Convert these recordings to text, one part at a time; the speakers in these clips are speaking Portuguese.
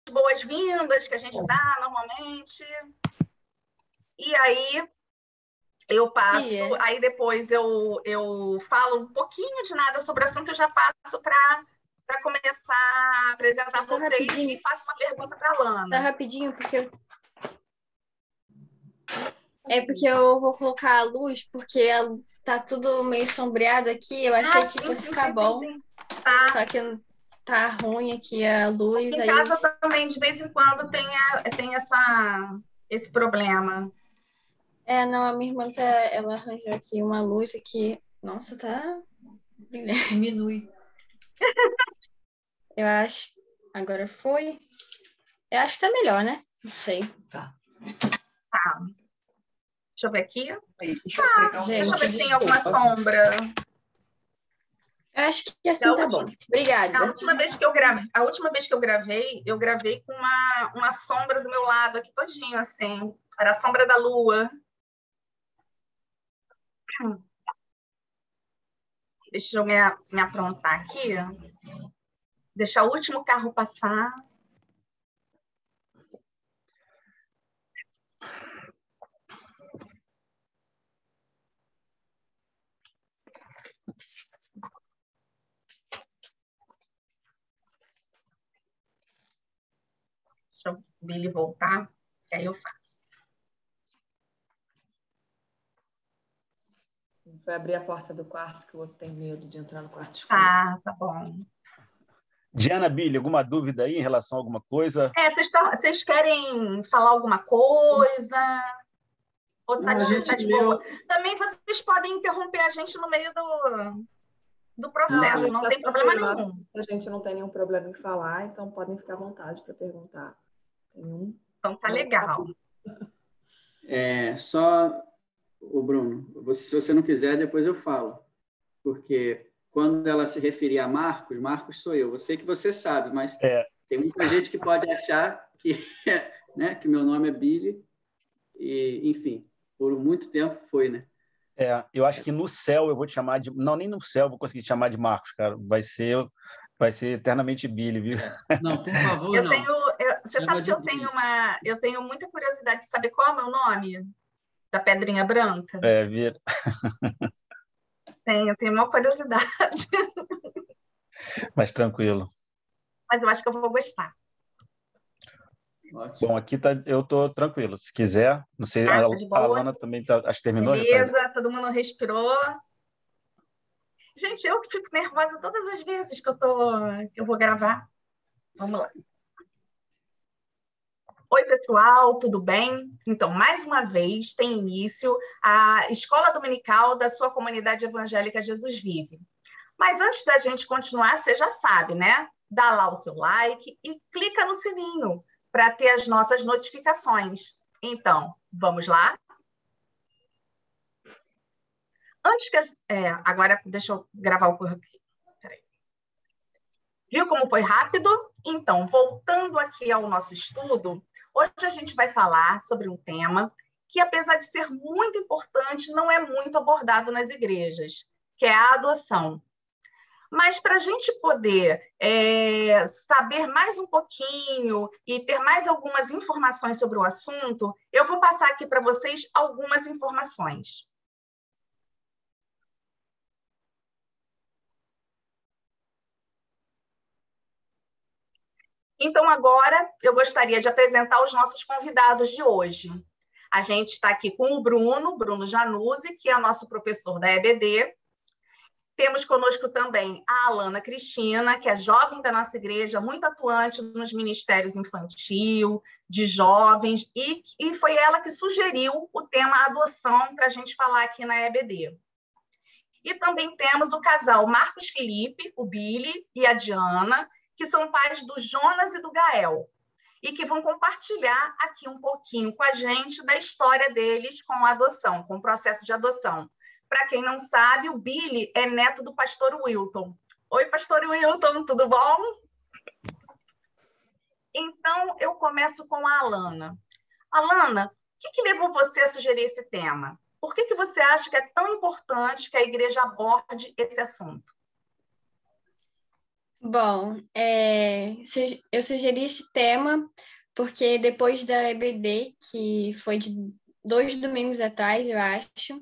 boas-vindas que a gente dá normalmente. E aí eu passo, aí depois eu falo um pouquinho de nada sobre o assunto, eu já passo para começar a apresentar Só vocês rapidinho. e faço uma pergunta para a Lana. Tá rapidinho, porque eu vou colocar a luz, porque tá tudo meio sombreado aqui. Eu achei que fosse ficar bom. Sim. Tá. Só que tá ruim aqui a luz. Aqui em aí casa também, de vez em quando, tem esse problema. Não, a minha irmã ela arranjou aqui uma luz aqui. Nossa, tá brilhante. Diminui. Eu acho. Agora foi. Eu acho que tá melhor, né? Não sei. Tá. Deixa eu ver aqui. Deixa eu ver se tem alguma sombra. Eu acho que assim tá bom. Obrigada. A última vez que eu gravei com uma sombra do meu lado aqui todinho, assim. Era a sombra da lua. Deixa eu me aprontar aqui. Deixar o último carro passar. Deixa o Billy voltar, que aí eu faço. Vai abrir a porta do quarto, que o outro tem medo de entrar no quarto escuro. Tá bom. Diana, Billy, alguma dúvida aí em relação a alguma coisa? Vocês querem falar alguma coisa? Ou tá de boa? Também vocês podem interromper a gente no meio do processo, não tem problema nenhum. A gente não tem nenhum problema em falar, então podem ficar à vontade para perguntar. Então tá legal. Só o Bruno, se você não quiser, depois eu falo. Porque quando ela se referir a Marcos sou eu. Eu sei que você sabe, mas tem muita gente que pode achar que, né, que meu nome é Billy. E, enfim, por muito tempo foi, né? Eu acho que no céu eu vou te chamar de... Não, nem no céu eu vou conseguir te chamar de Marcos, cara. Vai ser eternamente Billy, viu? Não, por favor, Você sabe que eu tenho muita curiosidade de saber qual é o meu nome? Da Pedrinha Branca? Vira. Eu tenho uma curiosidade. Mas tranquilo. Mas eu acho que eu vou gostar. Bom, aqui eu tô tranquilo. Se quiser, não sei, a Lana também acho que terminou. Beleza, todo mundo respirou. Gente, eu que fico nervosa todas as vezes que eu vou gravar. Vamos lá. Oi, pessoal, tudo bem? Então, mais uma vez, tem início a Escola Dominical da sua comunidade evangélica Jesus Vive. Mas antes da gente continuar, você já sabe, né? Dá lá o seu like e clica no sininho para ter as nossas notificações. Então, vamos lá? Agora, deixa eu gravar o currículo. Peraí. Viu como foi rápido? Então, voltando aqui ao nosso estudo, hoje a gente vai falar sobre um tema que, apesar de ser muito importante, não é muito abordado nas igrejas, que é a adoção. Mas para a gente poder saber mais um pouquinho e ter mais algumas informações sobre o assunto, eu vou passar aqui para vocês algumas informações. Então, agora, eu gostaria de apresentar os nossos convidados de hoje. A gente está aqui com o Bruno Januzzi, que é nosso professor da EBD. Temos conosco também a Alana Cristina, que é jovem da nossa igreja, muito atuante nos ministérios infantil, de jovens, e foi ela que sugeriu o tema adoção para a gente falar aqui na EBD. E também temos o casal Marcos Felipe, o Billy e a Diana, que são pais do Jonas e do Gael, e que vão compartilhar aqui um pouquinho com a gente da história deles com a adoção, com o processo de adoção. Para quem não sabe, o Billy é neto do pastor Wilton. Oi, pastor Wilton, tudo bom? Então, eu começo com a Alana. Alana, o que levou você a sugerir esse tema? Por que você acha que é tão importante que a igreja aborde esse assunto? Bom, eu sugeri esse tema porque depois da EBD, que foi de 2 domingos atrás, eu acho,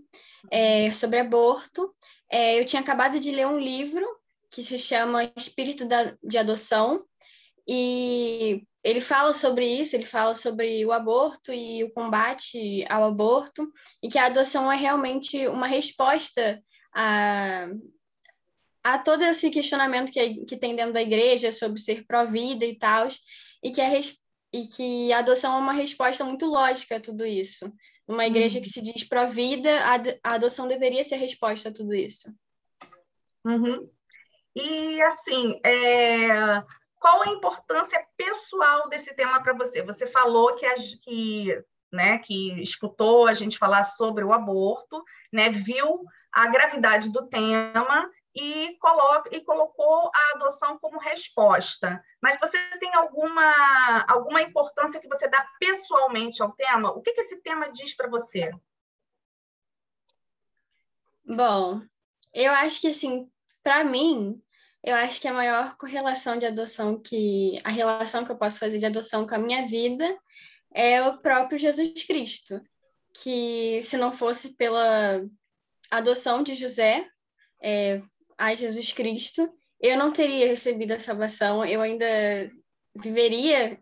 sobre aborto, eu tinha acabado de ler um livro que se chama Espírito de Adoção, e ele fala sobre isso, ele fala sobre o aborto e o combate ao aborto, e que a adoção é realmente uma resposta a todo esse questionamento que tem dentro da igreja sobre ser pró-vida e tal, e que a adoção é uma resposta muito lógica a tudo isso. Uma igreja que se diz pró-vida, a adoção deveria ser a resposta a tudo isso. Uhum. E, assim, qual a importância pessoal desse tema para você? Você falou que escutou a gente falar sobre o aborto, né, viu a gravidade do tema e colocou a adoção como resposta. Mas você tem alguma importância que você dá pessoalmente ao tema? O que esse tema diz para você? Bom, eu acho que, assim, para mim, eu acho que a maior correlação de adoção a relação que eu posso fazer de adoção com a minha vida é o próprio Jesus Cristo, que se não fosse pela adoção de José a Jesus Cristo, eu não teria recebido a salvação, eu ainda viveria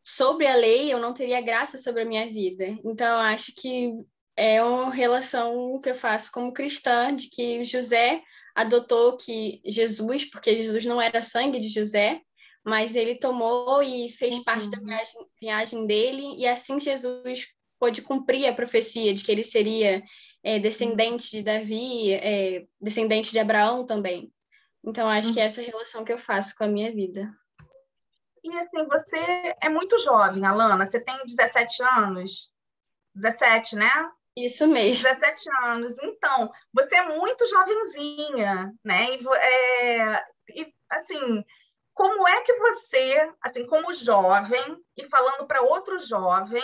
sobre a lei, eu não teria graça sobre a minha vida. Então, eu acho que é uma relação que eu faço como cristã, de que José adotou Jesus, porque Jesus não era sangue de José, mas ele tomou e fez parte da viagem dele, e assim Jesus pôde cumprir a profecia de que ele seria descendente de Davi, descendente de Abraão também. Então, acho que é essa relação que eu faço com a minha vida. E, assim, você é muito jovem, Alana, você tem 17 anos? 17, né? Isso mesmo. 17 anos. Então, você é muito jovenzinha, né? E assim, como é que você, assim, como jovem, e falando para outro jovem,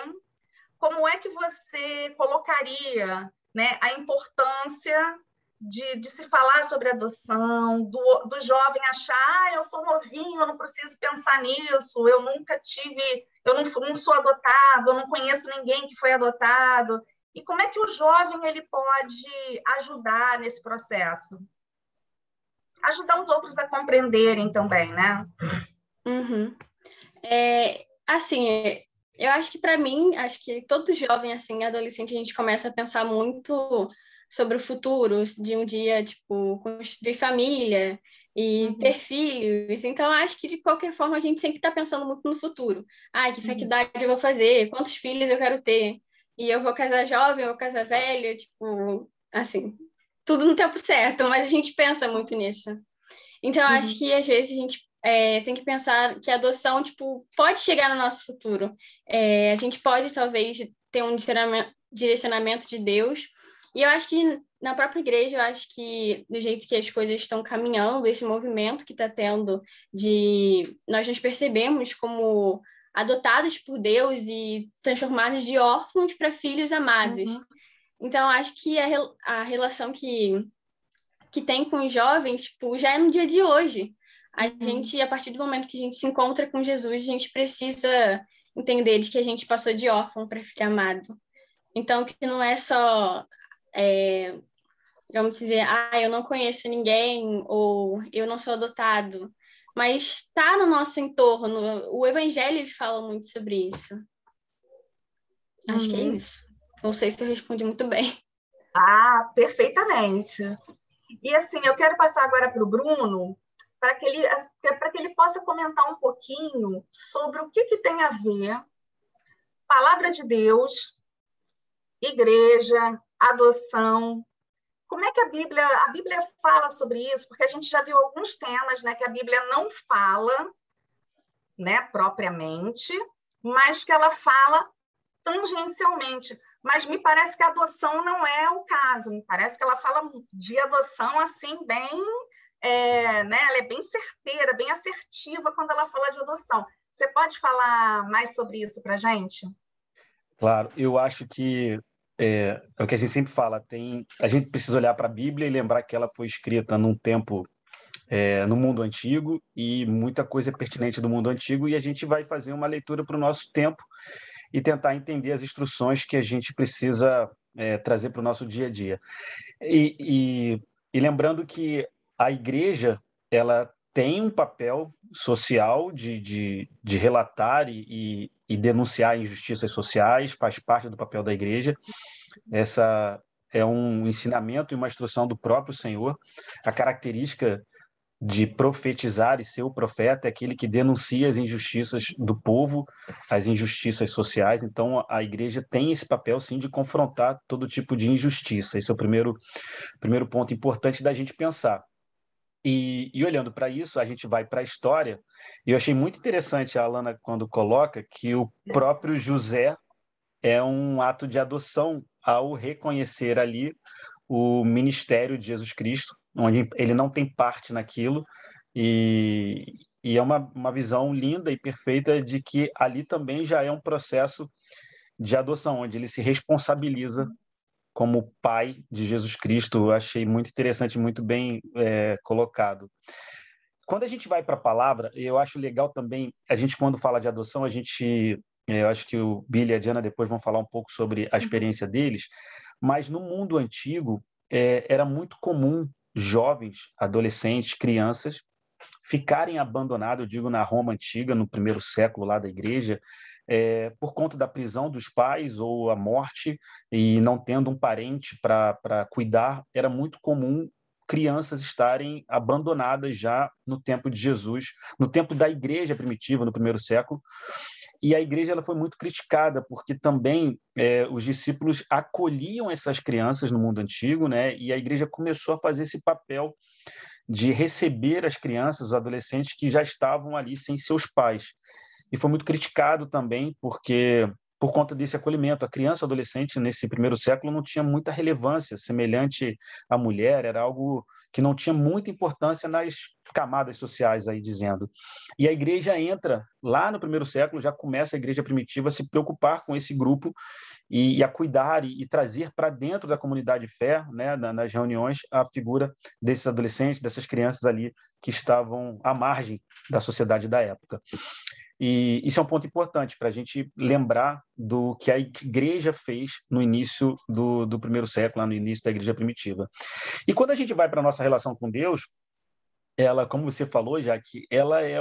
como é que você colocaria, né, a importância de se falar sobre adoção, do jovem achar, eu sou novinho, eu não preciso pensar nisso, eu nunca tive, eu não sou adotado, eu não conheço ninguém que foi adotado. E como é que o jovem ele pode ajudar nesse processo? Ajudar os outros a compreenderem também, né? Uhum. Assim, eu acho que para mim, acho que todo jovem, assim, adolescente, a gente começa a pensar muito sobre o futuro, de um dia, tipo, construir família e ter filhos. Então, acho que de qualquer forma a gente sempre está pensando muito no futuro. Que faculdade eu vou fazer? Quantos filhos eu quero ter? E eu vou casar jovem, eu vou casar velha, tipo, assim, tudo no tempo certo, mas a gente pensa muito nisso. Então, acho que às vezes a gente tem que pensar que a adoção, tipo, pode chegar no nosso futuro. A gente pode, talvez, ter um direcionamento de Deus. E eu acho que na própria igreja, eu acho que do jeito que as coisas estão caminhando, esse movimento que está tendo nós nos percebemos como adotados por Deus e transformados de órfãos para filhos amados. Então, acho que a relação que tem com os jovens, tipo, já é no dia de hoje. A gente, a partir do momento que a gente se encontra com Jesus, a gente precisa entender de que a gente passou de órfão para filho amado. Então, que não é só, vamos dizer, eu não conheço ninguém, ou eu não sou adotado, mas está no nosso entorno. O Evangelho ele fala muito sobre isso. Acho que é isso. Não sei se eu respondi muito bem. Perfeitamente. E, assim, eu quero passar agora para o Bruno, para que ele possa comentar um pouquinho sobre o que tem a ver palavra de Deus, igreja, adoção. Como é que a Bíblia fala sobre isso? Porque a gente já viu alguns temas, né, que a Bíblia não fala, né, propriamente, mas que ela fala tangencialmente. Mas me parece que a adoção não é o caso. Me parece que ela fala de adoção assim bem, né? Ela é bem certeira, bem assertiva quando ela fala de adoção. Você pode falar mais sobre isso para a gente? Claro, eu acho que é o que a gente sempre fala, a gente precisa olhar para a Bíblia e lembrar que ela foi escrita num tempo no mundo antigo, e muita coisa é pertinente do mundo antigo, e a gente vai fazer uma leitura para o nosso tempo e tentar entender as instruções que a gente precisa trazer para o nosso dia a dia. E lembrando que a igreja, ela tem um papel social de relatar e denunciar injustiças sociais, faz parte do papel da igreja. Essa é um ensinamento e uma instrução do próprio Senhor. A característica de profetizar e ser o profeta é aquele que denuncia as injustiças do povo, as injustiças sociais. Então, a igreja tem esse papel, sim, de confrontar todo tipo de injustiça. Esse é o primeiro ponto importante da gente pensar. E olhando para isso, a gente vai para a história, e eu achei muito interessante a Alana quando coloca que o próprio José é um ato de adoção ao reconhecer ali o ministério de Jesus Cristo, onde ele não tem parte naquilo, e é uma visão linda e perfeita de que ali também já é um processo de adoção, onde ele se responsabiliza como pai de Jesus Cristo. Eu achei muito interessante, muito bem colocado. Quando a gente vai para a palavra, eu acho legal também, a gente quando fala de adoção, eu acho que o Billy e a Diana depois vão falar um pouco sobre a experiência deles, mas no mundo antigo era muito comum jovens, adolescentes, crianças ficarem abandonados, eu digo na Roma antiga, no primeiro século lá da igreja, por conta da prisão dos pais ou a morte, e não tendo um parente para cuidar, era muito comum crianças estarem abandonadas já no tempo de Jesus, no tempo da igreja primitiva, no primeiro século. E a igreja ela foi muito criticada, porque também os discípulos acolhiam essas crianças no mundo antigo, né? E a igreja começou a fazer esse papel de receber as crianças, os adolescentes que já estavam ali sem seus pais. E foi muito criticado também, porque por conta desse acolhimento, a criança e o adolescente nesse primeiro século não tinha muita relevância, semelhante à mulher, era algo que não tinha muita importância nas camadas sociais, aí dizendo. E a igreja entra, lá no primeiro século, já começa a igreja primitiva a se preocupar com esse grupo e a cuidar e trazer para dentro da comunidade de fé, né, nas reuniões, a figura desses adolescentes, dessas crianças ali que estavam à margem da sociedade da época. E isso é um ponto importante para a gente lembrar do que a igreja fez no início do primeiro século, lá no início da igreja primitiva. E quando a gente vai para a nossa relação com Deus, ela, como você falou, já que ela é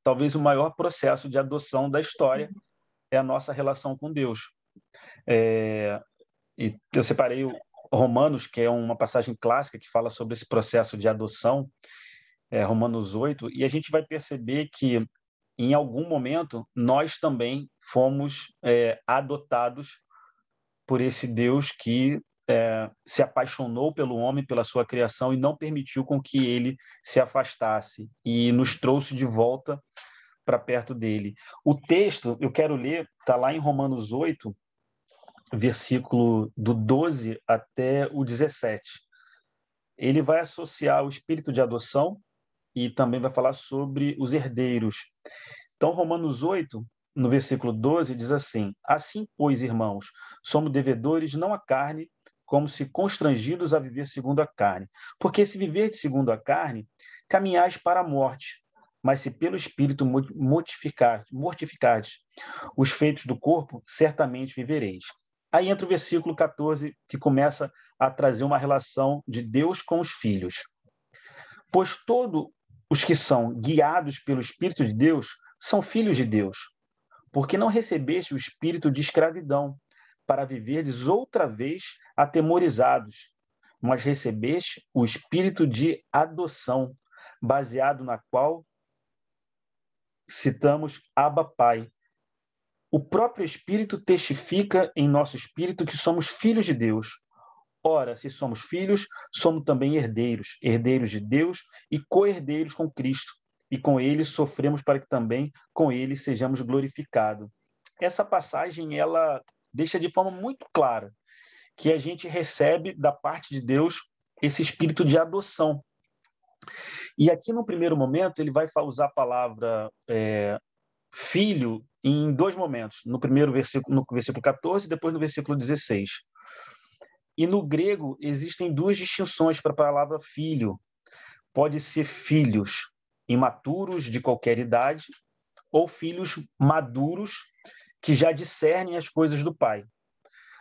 talvez o maior processo de adoção da história, é a nossa relação com Deus. E eu separei o Romanos, que é uma passagem clássica que fala sobre esse processo de adoção, Romanos 8, e a gente vai perceber que em algum momento, nós também fomos adotados por esse Deus que se apaixonou pelo homem, pela sua criação, e não permitiu com que ele se afastasse, e nos trouxe de volta para perto dele. O texto, eu quero ler, está lá em Romanos 8, versículo do 12 até o 17. Ele vai associar o espírito de adoção e também vai falar sobre os herdeiros. Então, Romanos 8, no versículo 12, diz assim: assim, pois, irmãos, somos devedores não à carne, como se constrangidos a viver segundo a carne. Porque se viver segundo a carne, caminhais para a morte, mas se pelo Espírito mortificardes os feitos do corpo, certamente vivereis. Aí entra o versículo 14, que começa a trazer uma relação de Deus com os filhos. Pois todos os que são guiados pelo Espírito de Deus são filhos de Deus, porque não recebeste o espírito de escravidão, para viverdes outra vez atemorizados, mas recebeste o espírito de adoção, baseado na qual citamos Abba Pai. O próprio Espírito testifica em nosso espírito que somos filhos de Deus. Ora, se somos filhos, somos também herdeiros, herdeiros de Deus e co-herdeiros com Cristo. E com ele sofremos para que também com ele sejamos glorificados. Essa passagem, ela deixa de forma muito clara que a gente recebe da parte de Deus esse espírito de adoção. E aqui, no primeiro momento, ele vai usar a palavra filho em dois momentos. No primeiro versículo, no versículo 14, e depois no versículo 16. E no grego existem duas distinções para a palavra filho, pode ser filhos imaturos de qualquer idade ou filhos maduros que já discernem as coisas do pai.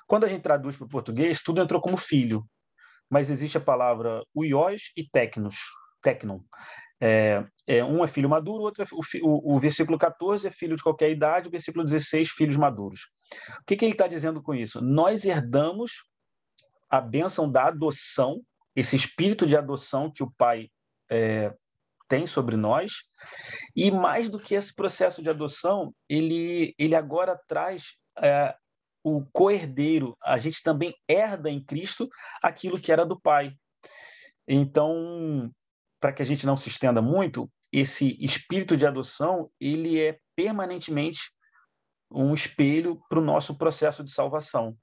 Quando a gente traduz para o português, tudo entrou como filho, mas existe a palavra uios e tecnon. Um é filho maduro, outro o versículo 14 é filho de qualquer idade, o versículo 16, filhos maduros. O que ele está dizendo com isso? Nós herdamos a bênção da adoção, esse espírito de adoção que o pai tem sobre nós, e mais do que esse processo de adoção, ele agora traz o co-herdeiro. A gente também herda em Cristo aquilo que era do pai. Então, para que a gente não se estenda muito, esse espírito de adoção, ele é permanentemente um espelho para o nosso processo de salvação.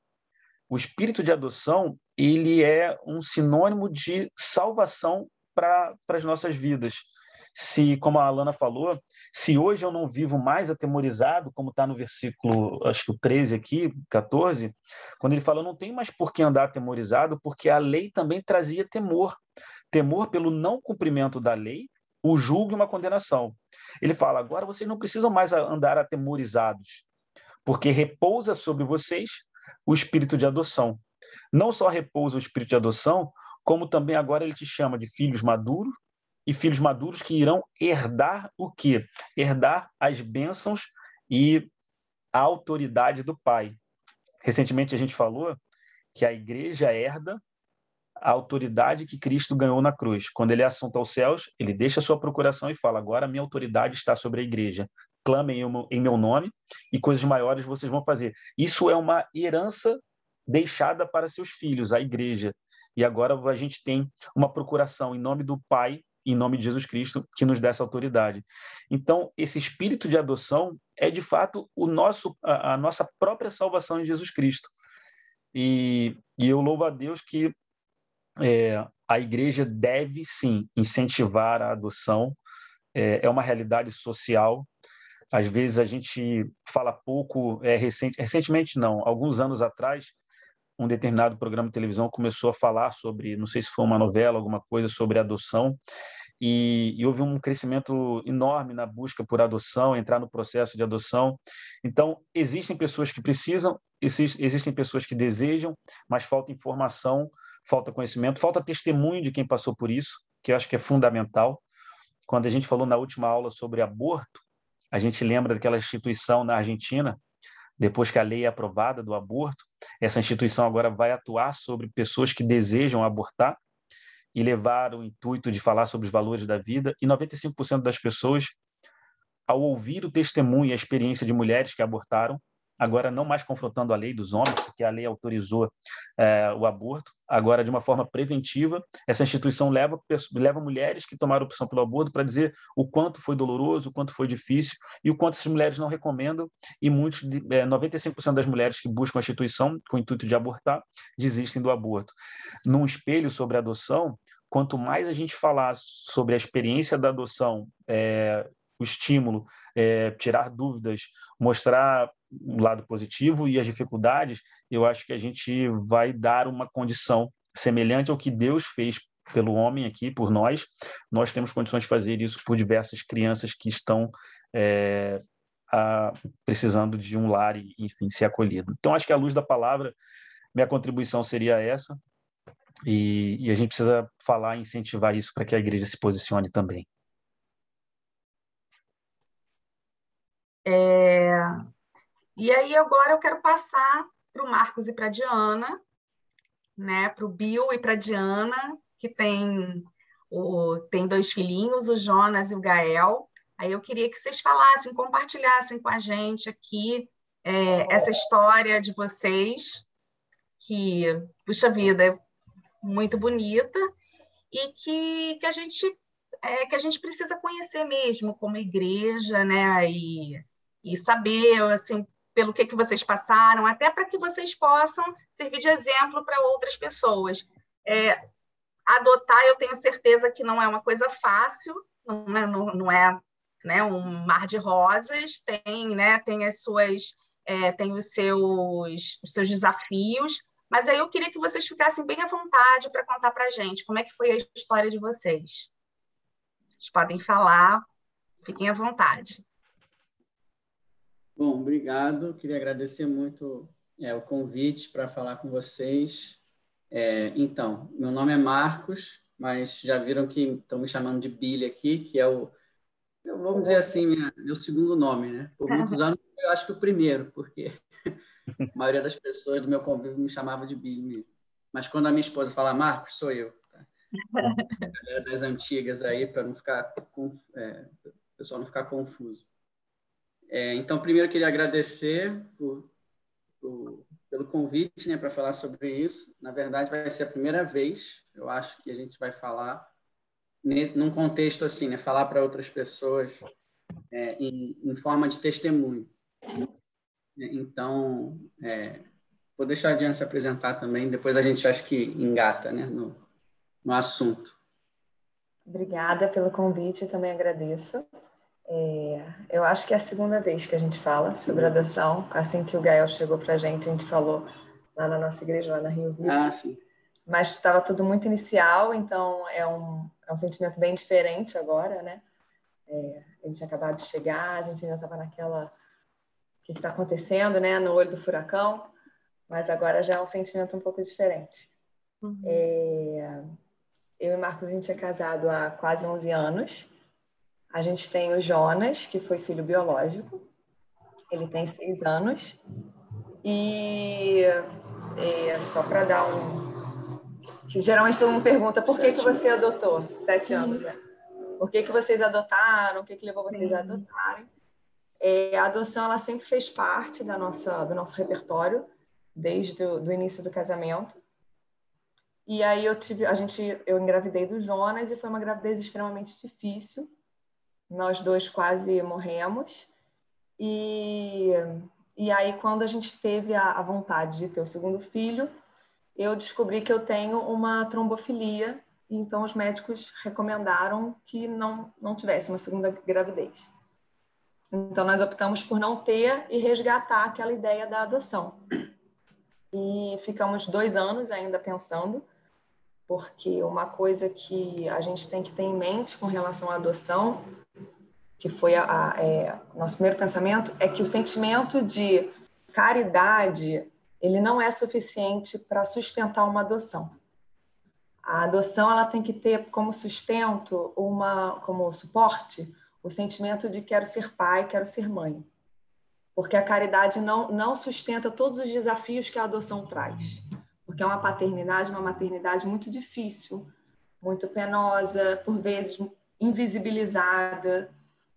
O espírito de adoção, ele é um sinônimo de salvação para as nossas vidas. Se, como a Alana falou, se hoje eu não vivo mais atemorizado, como está no versículo, acho que o 13 aqui, 14, quando ele fala, eu não tenho mais por que andar atemorizado, porque a lei também trazia temor. Temor pelo não cumprimento da lei, o julgo e uma condenação. Ele fala, agora vocês não precisam mais andar atemorizados, porque repousa sobre vocês o espírito de adoção. Não só repousa o espírito de adoção, como também agora ele te chama de filhos maduros, e filhos maduros que irão herdar o quê? Herdar as bênçãos e a autoridade do Pai. Recentemente a gente falou que a igreja herda a autoridade que Cristo ganhou na cruz. Quando ele é assunto aos céus, ele deixa a sua procuração e fala, agora a minha autoridade está sobre a igreja. Clamem em meu nome e coisas maiores vocês vão fazer. Isso é uma herança deixada para seus filhos, a igreja. E agora a gente tem uma procuração em nome do Pai, em nome de Jesus Cristo, que nos dá essa autoridade. Então, esse espírito de adoção é, de fato, a nossa própria salvação em Jesus Cristo. E eu louvo a Deus que a igreja deve, sim, incentivar a adoção. É uma realidade social. Às vezes a gente fala pouco, recentemente não, alguns anos atrás, um determinado programa de televisão começou a falar sobre, não sei se foi uma novela, alguma coisa sobre adoção, e houve um crescimento enorme na busca por adoção, entrar no processo de adoção. Então, existem pessoas que precisam, existem pessoas que desejam, mas falta informação, falta conhecimento, falta testemunho de quem passou por isso, que eu acho que é fundamental. Quando a gente falou na última aula sobre aborto, a gente lembra daquela instituição na Argentina, depois que a lei é aprovada do aborto, essa instituição agora vai atuar sobre pessoas que desejam abortar e levar o intuito de falar sobre os valores da vida. E 95% das pessoas, ao ouvir o testemunho e a experiência de mulheres que abortaram, agora não mais confrontando a lei dos homens, porque a lei autorizou o aborto, agora de uma forma preventiva, essa instituição leva mulheres que tomaram opção pelo aborto para dizer o quanto foi doloroso, o quanto foi difícil e o quanto essas mulheres não recomendam, e 95% das mulheres que buscam a instituição com o intuito de abortar, desistem do aborto. Num espelho sobre a adoção, quanto mais a gente falar sobre a experiência da adoção, o estímulo, tirar dúvidas, mostrar o lado positivo e as dificuldades, eu acho que a gente vai dar uma condição semelhante ao que Deus fez pelo homem aqui, por nós. Nós temos condições de fazer isso por diversas crianças que estão precisando de um lar e, enfim, ser acolhido. Então, acho que à luz da palavra, minha contribuição seria essa, e a gente precisa falar e incentivar isso para que a igreja se posicione também. E aí, agora eu quero passar para o Marcos e para a Diana, né? Para o Bill e para a Diana, que tem 2 filhinhos, o Jonas e o Gael. Aí eu queria que vocês falassem, compartilhassem com a gente aqui essa história de vocês, que, puxa vida, é muito bonita, e que a gente precisa conhecer mesmo como igreja, né? E saber, assim, pelo que vocês passaram, até para que vocês possam servir de exemplo para outras pessoas. Adotar, eu tenho certeza que não é uma coisa fácil, não é, né, um mar de rosas, tem os seus desafios, mas aí eu queria que vocês ficassem bem à vontade para contar para a gente como é que foi a história de vocês. Vocês podem falar, fiquem à vontade. Bom, obrigado. Queria agradecer muito o convite para falar com vocês. Então, meu nome é Marcos, mas já viram que estão me chamando de Billy aqui, que é vamos dizer assim, meu segundo nome, né? Por muitos anos, eu acho que o primeiro, porque a maioria das pessoas do meu convívio me chamava de Billy mesmo. Mas quando a minha esposa fala Marcos, sou eu. Tá? Das antigas aí, para não ficar o pessoal não ficar confuso. Então, primeiro, eu queria agradecer pelo convite, né, para falar sobre isso. Na verdade, vai ser a primeira vez, eu acho, que a gente vai falar num contexto assim, né, falar para outras pessoas em forma de testemunho. Então, vou deixar a Diana se apresentar também, depois a gente acho que engata, né, no assunto. Obrigada pelo convite, também agradeço. Eu acho que é a segunda vez que a gente fala sobre adoção. Assim que o Gael chegou para a gente falou lá na nossa igreja, lá na Rio Vivo. Ah, sim. Mas estava tudo muito inicial, então é um sentimento bem diferente agora, né? A gente tinha acabado de chegar, a gente ainda estava naquela... O que está acontecendo, né? No olho do furacão. Mas agora já é um sentimento um pouco diferente. Uhum. Eu e Marcos, a gente é casado há quase 11 anos. A gente tem o Jonas, que foi filho biológico. Ele tem 6 anos. E só para dar que geralmente todo mundo pergunta por que você adotou? 7 anos, né? Por que vocês adotaram? O que levou vocês a adotarem? A adoção, ela sempre fez parte do nosso repertório, desde o início do casamento. E aí eu engravidei do Jonas e foi uma gravidez extremamente difícil. Nós dois quase morremos. E aí, quando a gente teve a vontade de ter o segundo filho, eu descobri que eu tenho uma trombofilia. Então, os médicos recomendaram que não tivesse uma segunda gravidez. Então, nós optamos por não ter e resgatar aquela ideia da adoção. E ficamos 2 anos ainda pensando, porque uma coisa que a gente tem que ter em mente com relação à adoção, que foi nosso primeiro pensamento, é que o sentimento de caridade, ele não é suficiente para sustentar uma adoção. A adoção, ela tem que ter como sustento, como suporte, o sentimento de quero ser pai, quero ser mãe. Porque a caridade não sustenta todos os desafios que a adoção traz. Porque é uma paternidade, uma maternidade muito difícil, muito penosa, por vezes invisibilizada,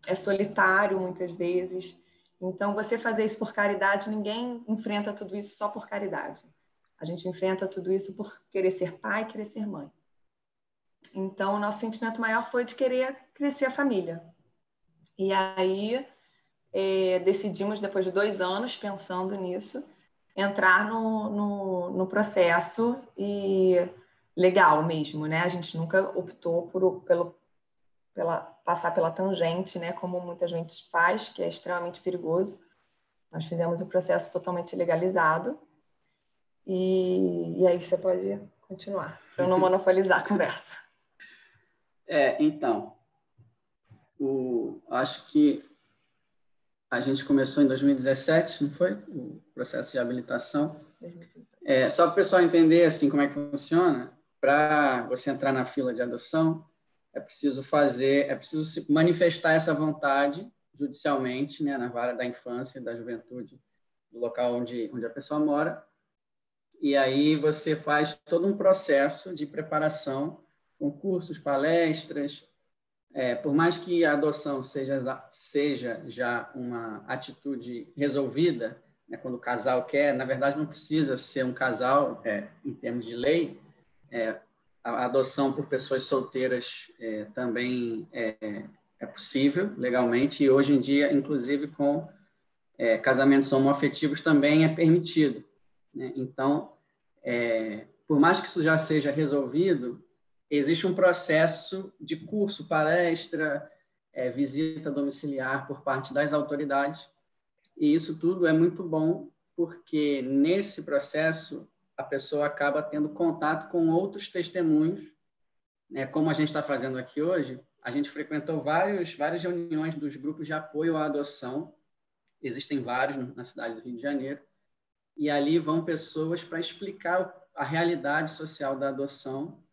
é solitário muitas vezes. Então, você fazer isso por caridade, ninguém enfrenta tudo isso só por caridade. A gente enfrenta tudo isso por querer ser pai, querer ser mãe. Então, o nosso sentimento maior foi de querer crescer a família. E aí, decidimos, depois de 2 anos pensando nisso, entrar no processo e legal mesmo, né? A gente nunca optou pela passar pela tangente, né? Como muita gente faz, que é extremamente perigoso. Nós fizemos o processo totalmente legalizado. E aí você pode continuar, para eu não monopolizar a conversa. Então, acho que a gente começou em 2017, não foi? O processo de habilitação. Só para o pessoal entender assim, como é que funciona, para você entrar na fila de adoção, é preciso se manifestar essa vontade judicialmente, né, na vara da infância e da juventude do local onde a pessoa mora. E aí você faz todo um processo de preparação, com cursos, palestras. Por mais que a adoção seja já uma atitude resolvida, né, quando o casal quer, na verdade não precisa ser um casal em termos de lei. A adoção por pessoas solteiras também é possível legalmente, e hoje em dia, inclusive com casamentos homoafetivos, também é permitido, né? Então, por mais que isso já seja resolvido, existe um processo de curso, palestra, visita domiciliar por parte das autoridades, e isso tudo é muito bom, porque nesse processo a pessoa acaba tendo contato com outros testemunhos, né? Como a gente está fazendo aqui hoje, a gente frequentou várias reuniões dos grupos de apoio à adoção. Existem vários na cidade do Rio de Janeiro. E ali vão pessoas para explicar a realidade social da adoção,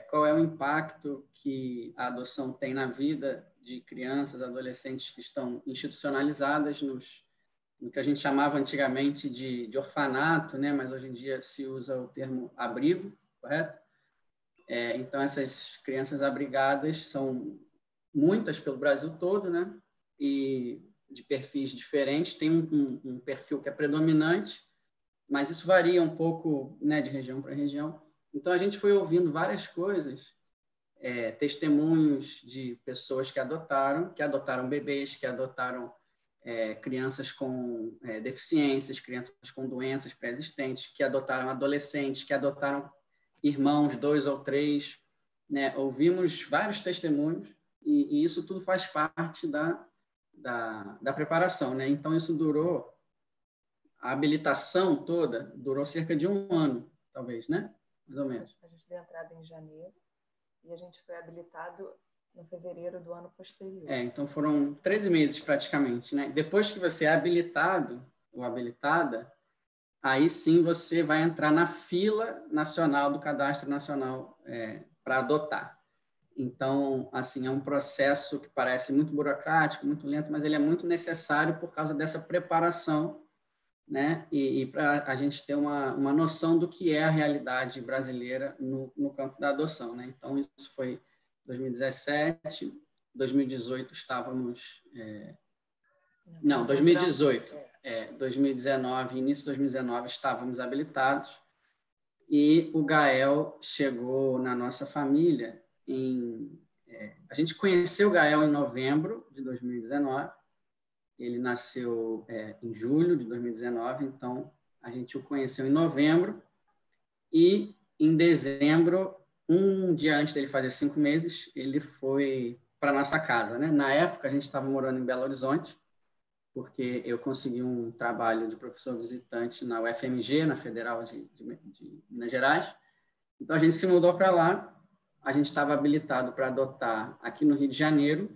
qual é o impacto que a adoção tem na vida de crianças, adolescentes que estão institucionalizadas no que a gente chamava antigamente de orfanato, né? Mas hoje em dia se usa o termo abrigo, correto? Então, essas crianças abrigadas são muitas pelo Brasil todo, né? E de perfis diferentes. Tem um perfil que é predominante, mas isso varia um pouco, né, de região para região. Então, a gente foi ouvindo várias coisas, testemunhos de pessoas que adotaram bebês, que adotaram crianças com deficiências, crianças com doenças pré-existentes, que adotaram adolescentes, que adotaram irmãos, 2 ou 3, né? Ouvimos vários testemunhos e isso tudo faz parte da preparação, né? Então, isso durou, a habilitação toda durou cerca de 1 ano, talvez, né? Mais ou menos. A gente deu entrada em janeiro e a gente foi habilitado no fevereiro do ano posterior. Então foram 13 meses praticamente, né? Depois que você é habilitado ou habilitada, aí sim você vai entrar na fila nacional do Cadastro Nacional para adotar. Então, assim, é um processo que parece muito burocrático, muito lento, mas ele é muito necessário por causa dessa preparação, né? E para a gente ter uma noção do que é a realidade brasileira no campo da adoção, né? Então, isso foi 2017, 2018 estávamos... 2018. 2019, início de 2019, estávamos habilitados e o Gael chegou na nossa família a gente conheceu o Gael em novembro de 2019, ele nasceu em julho de 2019, então a gente o conheceu em novembro e em dezembro, um dia antes dele fazer 5 meses, ele foi para nossa casa, né? Na época a gente estava morando em Belo Horizonte, porque eu consegui um trabalho de professor visitante na UFMG, na Federal de Minas Gerais. Então, a gente se mudou para lá. A gente estava habilitado para adotar aqui no Rio de Janeiro,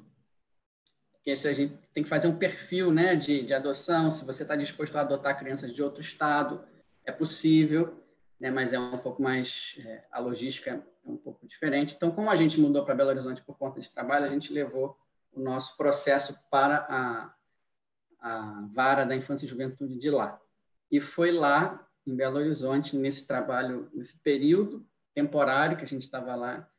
porque a gente tem que fazer um perfil, né, de adoção. Se você está disposto a adotar crianças de outro estado, é possível, né, mas é um pouco mais... a logística é um pouco diferente. Então, como a gente mudou para Belo Horizonte por conta de trabalho, a gente levou o nosso processo para a Vara da Infância e Juventude de lá. E foi lá, em Belo Horizonte, nesse trabalho, nesse período temporário que a gente estava lá,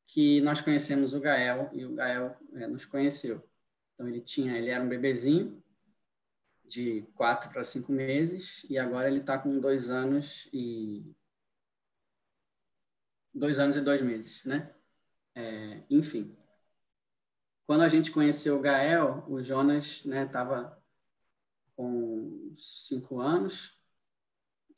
que nós conhecemos o Gael, e o Gael nos conheceu. Então, ele era um bebezinho, de 4 para 5 meses, e agora ele está com 2 anos e 2 meses, né? Enfim. Quando a gente conheceu o Gael, o Jonas estava com 5 anos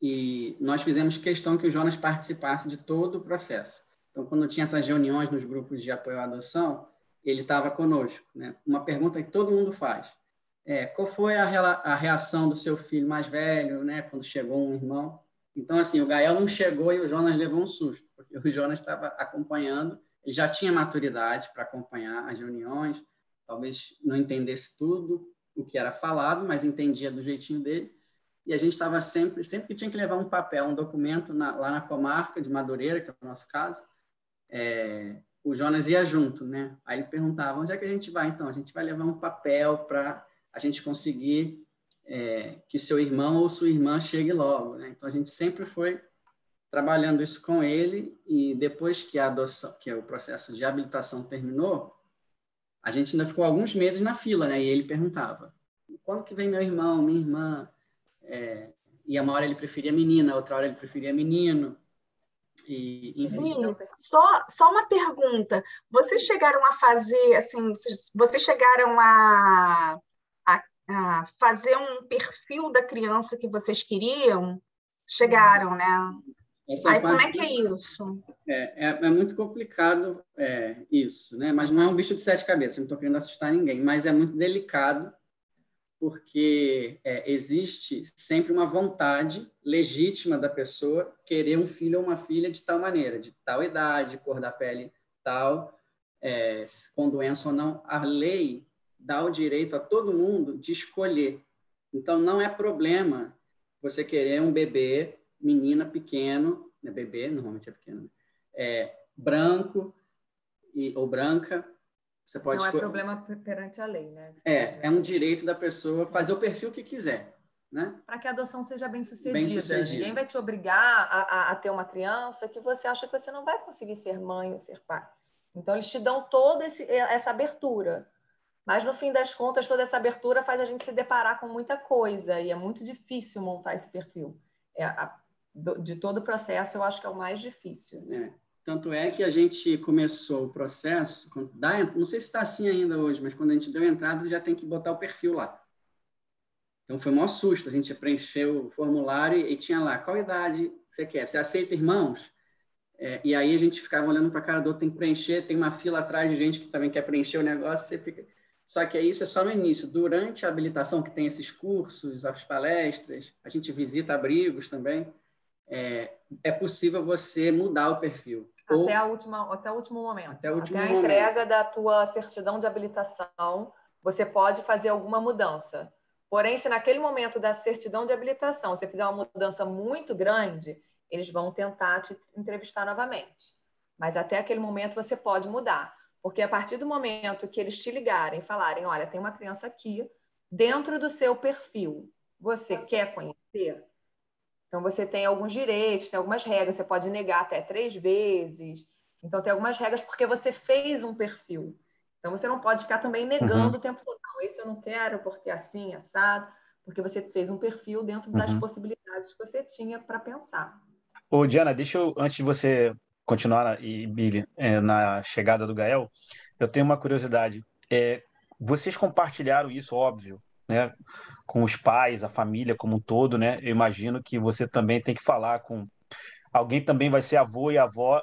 e nós fizemos questão que o Jonas participasse de todo o processo. Então, quando tinha essas reuniões nos grupos de apoio à adoção, ele estava conosco, né? Uma pergunta que todo mundo faz qual foi a reação do seu filho mais velho, né, quando chegou um irmão? Então, assim, o Gael não chegou e o Jonas levou um susto, porque o Jonas estava acompanhando, ele já tinha maturidade para acompanhar as reuniões, talvez não entendesse tudo o que era falado, mas entendia do jeitinho dele. E a gente estava sempre que tinha que levar um papel, um documento lá na comarca de Madureira, que é o nosso caso, o Jonas ia junto, né? Aí ele perguntava, onde é que a gente vai? Então, a gente vai levar um papel para a gente conseguir que seu irmão ou sua irmã chegue logo, né? Então, a gente sempre foi trabalhando isso com ele e depois que a adoção, que o processo de habilitação terminou, a gente ainda ficou alguns meses na fila, né? E ele perguntava, quando que vem meu irmão, minha irmã? E uma hora ele preferia menina, outra hora ele preferia menino. E, enfim. Só uma pergunta. Vocês chegaram a fazer, assim, vocês chegaram a fazer um perfil da criança que vocês queriam? Chegaram, né? Aí, como é que é isso? É muito complicado isso, né? Mas não é um bicho de 7 cabeças, não estou querendo assustar ninguém, mas é muito delicado, porque existe sempre uma vontade legítima da pessoa querer um filho ou uma filha de tal maneira, de tal idade, cor da pele tal, com doença ou não, a lei dá o direito a todo mundo de escolher. Então, não é problema você querer um bebê, menina pequeno, né? Bebê, normalmente é pequeno, branco ou branca. Você pode não é problema perante a lei, né? É um direito da pessoa fazer o perfil que quiser, né? Para que a adoção seja bem-sucedida. Ninguém vai te obrigar a ter uma criança que você acha que você não vai conseguir ser mãe ou ser pai. Então, eles te dão toda essa abertura. Mas, no fim das contas, toda essa abertura faz a gente se deparar com muita coisa e é muito difícil montar esse perfil. De todo o processo, eu acho que é o mais difícil. Tanto é que a gente começou o processo, não sei se está assim ainda hoje, mas quando a gente deu entrada, já tem que botar o perfil lá. Então, foi o maior susto. A gente preencheu o formulário e tinha lá, qual idade você quer? Você aceita irmãos? E aí a gente ficava olhando para a cara do outro, tem que preencher, tem uma fila atrás de gente que também quer preencher o negócio, você fica... Só que isso é só no início. Durante a habilitação, que tem esses cursos, as palestras, a gente visita abrigos também, é possível você mudar o perfil. Até o último momento. Até a entrega da tua certidão de habilitação, você pode fazer alguma mudança. Porém, se naquele momento da certidão de habilitação você fizer uma mudança muito grande, eles vão tentar te entrevistar novamente. Mas até aquele momento você pode mudar. Porque a partir do momento que eles te ligarem e falarem, olha, tem uma criança aqui, dentro do seu perfil, você quer conhecer? Então, você tem alguns direitos, tem algumas regras, você pode negar até 3 vezes. Então, tem algumas regras porque você fez um perfil. Então, você não pode ficar também negando o tempo todo. Não, esse eu não quero porque é assim, assado, porque você fez um perfil dentro das possibilidades que você tinha para pensar. Ô, Diana, deixa eu, antes de você continuar, e Billy, na chegada do Gael, eu tenho uma curiosidade. Vocês compartilharam isso, óbvio, né, com os pais, a família como um todo, né? Eu imagino que você também tem que falar com... Alguém também vai ser avô e avó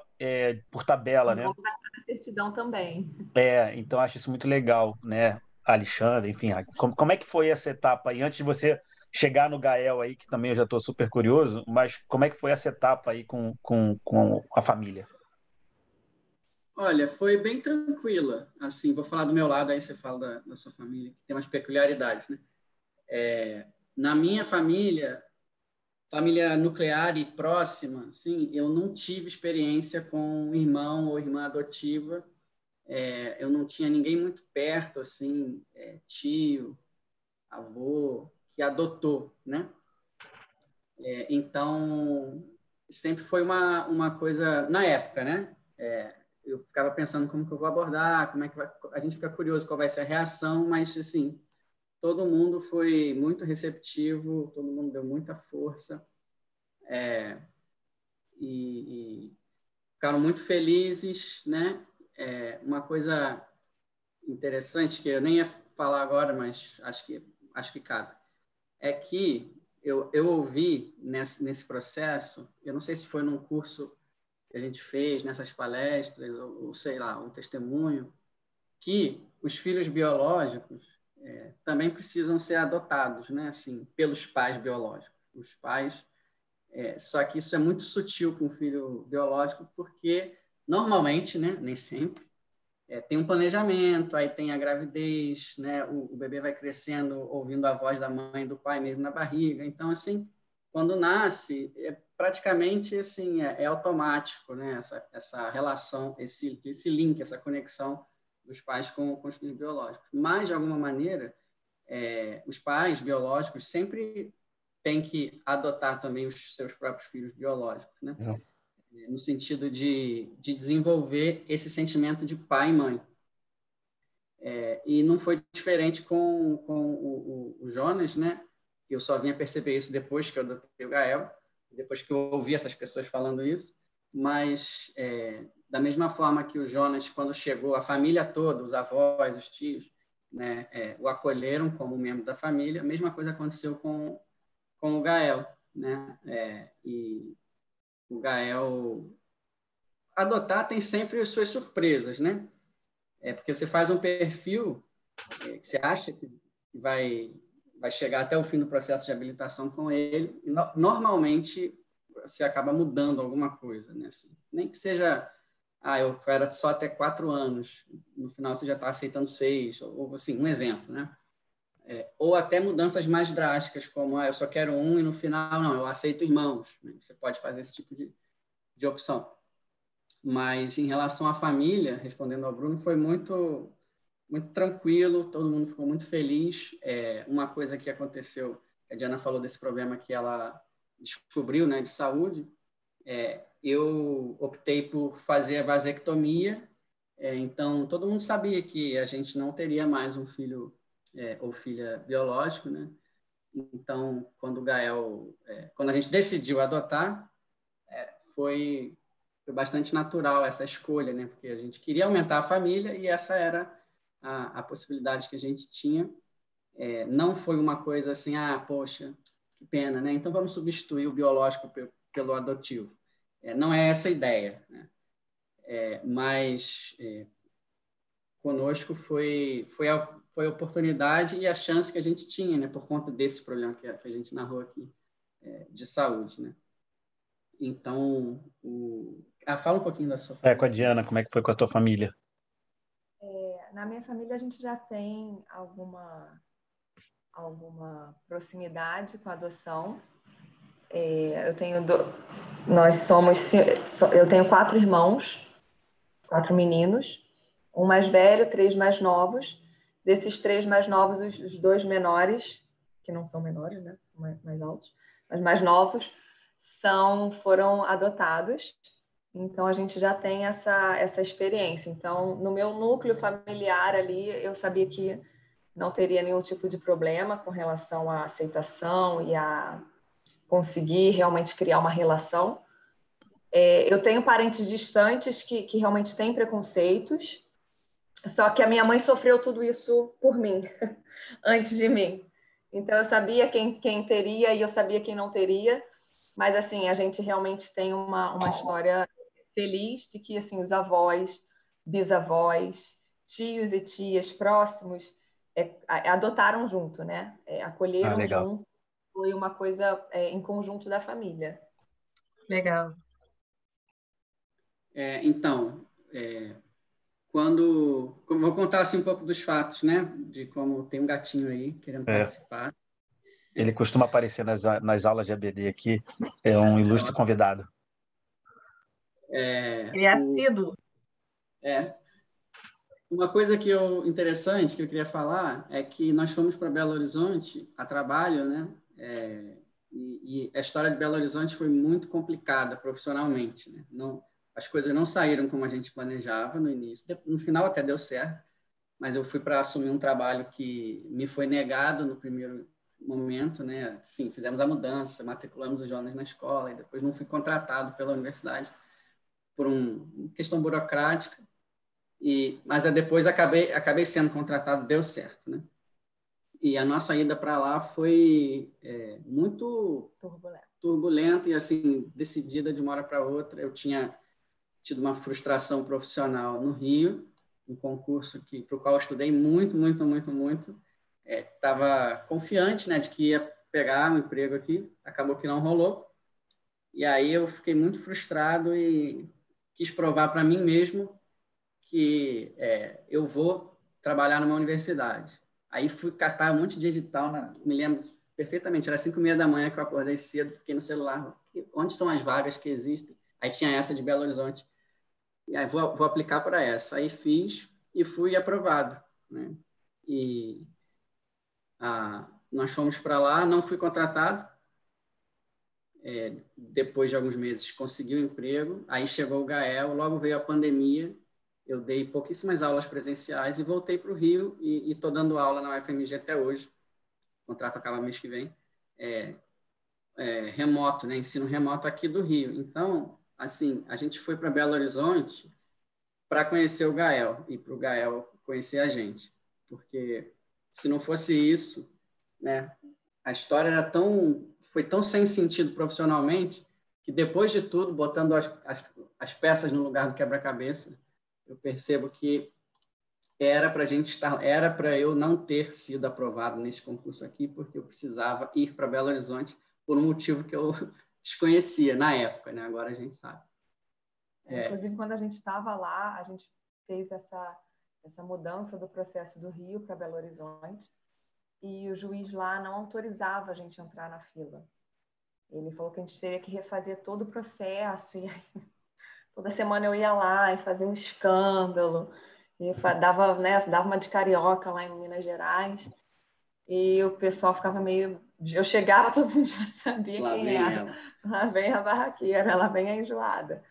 por tabela, né? Vai ter a certidão também. Então acho isso muito legal, né? Alexandre, enfim, como é que foi essa etapa aí, antes de você chegar no Gael aí, que também eu já estou super curioso, mas como é que foi essa etapa aí com a família? Olha, foi bem tranquila, assim, vou falar do meu lado, aí você fala da sua família, que tem umas peculiaridades, né? Na minha família nuclear e próxima, assim, eu não tive experiência com irmão ou irmã adotiva, eu não tinha ninguém muito perto, assim, tio, avô, que adotou, né? Então, sempre foi uma coisa, na época, né? Eu ficava pensando como que eu vou abordar, como é que a gente fica curioso qual vai ser a reação, mas, assim, todo mundo foi muito receptivo, todo mundo deu muita força, e ficaram muito felizes, né? Uma coisa interessante que eu nem ia falar agora, mas acho que cabe, é que eu ouvi nesse processo, eu não sei se foi num curso que a gente fez, nessas palestras, ou sei lá, um testemunho, que os filhos biológicos também precisam ser adotados, né? Assim, pelos pais biológicos. Os pais... só que isso é muito sutil com o filho biológico, porque normalmente, né, nem sempre, tem um planejamento, aí tem a gravidez, né, o bebê vai crescendo ouvindo a voz da mãe e do pai mesmo na barriga. Então, assim, quando nasce, praticamente assim, é automático, né, essa relação, esse link, essa conexão dos pais com os filhos biológicos. Mas, de alguma maneira, os pais biológicos sempre têm que adotar também os seus próprios filhos biológicos, né? No sentido de desenvolver esse sentimento de pai e mãe. E não foi diferente com o Jonas, né? Eu só vinha perceber isso depois que eu adotei o Gael, depois que eu ouvi essas pessoas falando isso, mas da mesma forma que o Jonas, quando chegou, a família toda, os avós, os tios, né, o acolheram como membro da família, a mesma coisa aconteceu com o Gael, né? E o Gael... Adotar tem sempre as suas surpresas, né? Porque você faz um perfil que você acha que vai chegar até o fim do processo de habilitação com ele, e normalmente você acaba mudando alguma coisa, né? Assim, nem que seja eu quero só até 4 anos, no final você já está aceitando 6, ou assim, um exemplo, né? Ou até mudanças mais drásticas, como eu só quero 1 e no final, não, eu aceito irmãos. Né? Você pode fazer esse tipo de opção. Mas em relação à família, respondendo ao Bruno, foi muito, muito tranquilo, todo mundo ficou muito feliz. Uma coisa que aconteceu, a Diana falou desse problema que ela descobriu, né, de saúde, eu optei por fazer a vasectomia, então todo mundo sabia que a gente não teria mais um filho ou filha biológico, né? Então, quando quando a gente decidiu adotar, foi bastante natural essa escolha, né? Porque a gente queria aumentar a família e essa era a possibilidade que a gente tinha. Não foi uma coisa assim, poxa, que pena, né? Então vamos substituir o biológico pelo adotivo. Não é essa a ideia, né? Mas conosco foi a oportunidade e a chance que a gente tinha, né? Por conta desse problema que a gente narrou aqui de saúde, né? Então, fala um pouquinho da sua família. Com a Diana, como é que foi com a tua família? Na minha família, a gente já tem alguma proximidade com a adoção. Eu tenho 4 irmãos, 4 meninos, um mais velho, 3 mais novos. Desses 3 mais novos, os 2 menores, que não são menores, né? São mais altos, mas mais novos, foram adotados. Então, a gente já tem essa experiência. Então, no meu núcleo familiar ali, eu sabia que não teria nenhum tipo de problema com relação à aceitação e a conseguir realmente criar uma relação. Eu tenho parentes distantes que realmente têm preconceitos, só que a minha mãe sofreu tudo isso por mim, antes de mim. Então, eu sabia quem teria e eu sabia quem não teria, mas, assim, a gente realmente tem uma história feliz de que, assim, os avós, bisavós, tios e tias próximos adotaram junto, né? Acolheram junto, foi uma coisa em conjunto da família. Legal. Então, vou contar assim um pouco dos fatos, né? De como tem um gatinho aí querendo participar. Ele costuma aparecer nas aulas de ABD aqui, é um ilustre convidado. Ele é assíduo. Uma coisa interessante que eu queria falar é que nós fomos para Belo Horizonte a trabalho, né? E a história de Belo Horizonte foi muito complicada profissionalmente, né? As coisas não saíram como a gente planejava no início. No final até deu certo, mas eu fui para assumir um trabalho que me foi negado no primeiro momento, né? Sim, fizemos a mudança, matriculamos os jovens na escola e depois não fui contratado pela universidade por uma questão burocrática. Mas depois acabei sendo contratado, deu certo, né? E a nossa ida para lá foi muito turbulenta e assim decidida de uma hora para outra. Eu tinha tido uma frustração profissional no Rio, um concurso para o qual eu estudei muito, muito, muito, muito. Estava confiante, né, de que ia pegar um emprego aqui, acabou que não rolou. E aí eu fiquei muito frustrado e quis provar para mim mesmo que eu vou trabalhar numa universidade. Aí fui catar um monte de edital, me lembro perfeitamente, era 5h30 da manhã que eu acordei cedo, fiquei no celular, onde são as vagas que existem? Aí tinha essa de Belo Horizonte. E aí vou aplicar para essa. Aí fiz e fui aprovado, né? E nós fomos para lá, não fui contratado. Depois de alguns meses consegui um emprego, aí chegou o Gael, logo veio a pandemia, eu dei pouquíssimas aulas presenciais e voltei para o Rio e estou dando aula na UFMG até hoje. O contrato acaba mês que vem. Remoto, né? Ensino remoto aqui do Rio. Então, assim, a gente foi para Belo Horizonte para conhecer o Gael e para o Gael conhecer a gente. Porque se não fosse isso, né? A história foi tão sem sentido profissionalmente que depois de tudo, botando as peças no lugar do quebra-cabeça, eu percebo que era para eu não ter sido aprovado nesse concurso aqui, porque eu precisava ir para Belo Horizonte por um motivo que eu desconhecia na época, né? Agora a gente sabe. Inclusive, quando a gente estava lá, a gente fez essa mudança do processo do Rio para Belo Horizonte e o juiz lá não autorizava a gente entrar na fila. Ele falou que a gente teria que refazer todo o processo e aí, toda semana eu ia lá e fazia um escândalo e dava uma de carioca lá em Minas Gerais e o pessoal ficava meio... Eu chegava, todo mundo já sabia Lá quem era. Lá vem a barraqueira, lá vem a enjoada.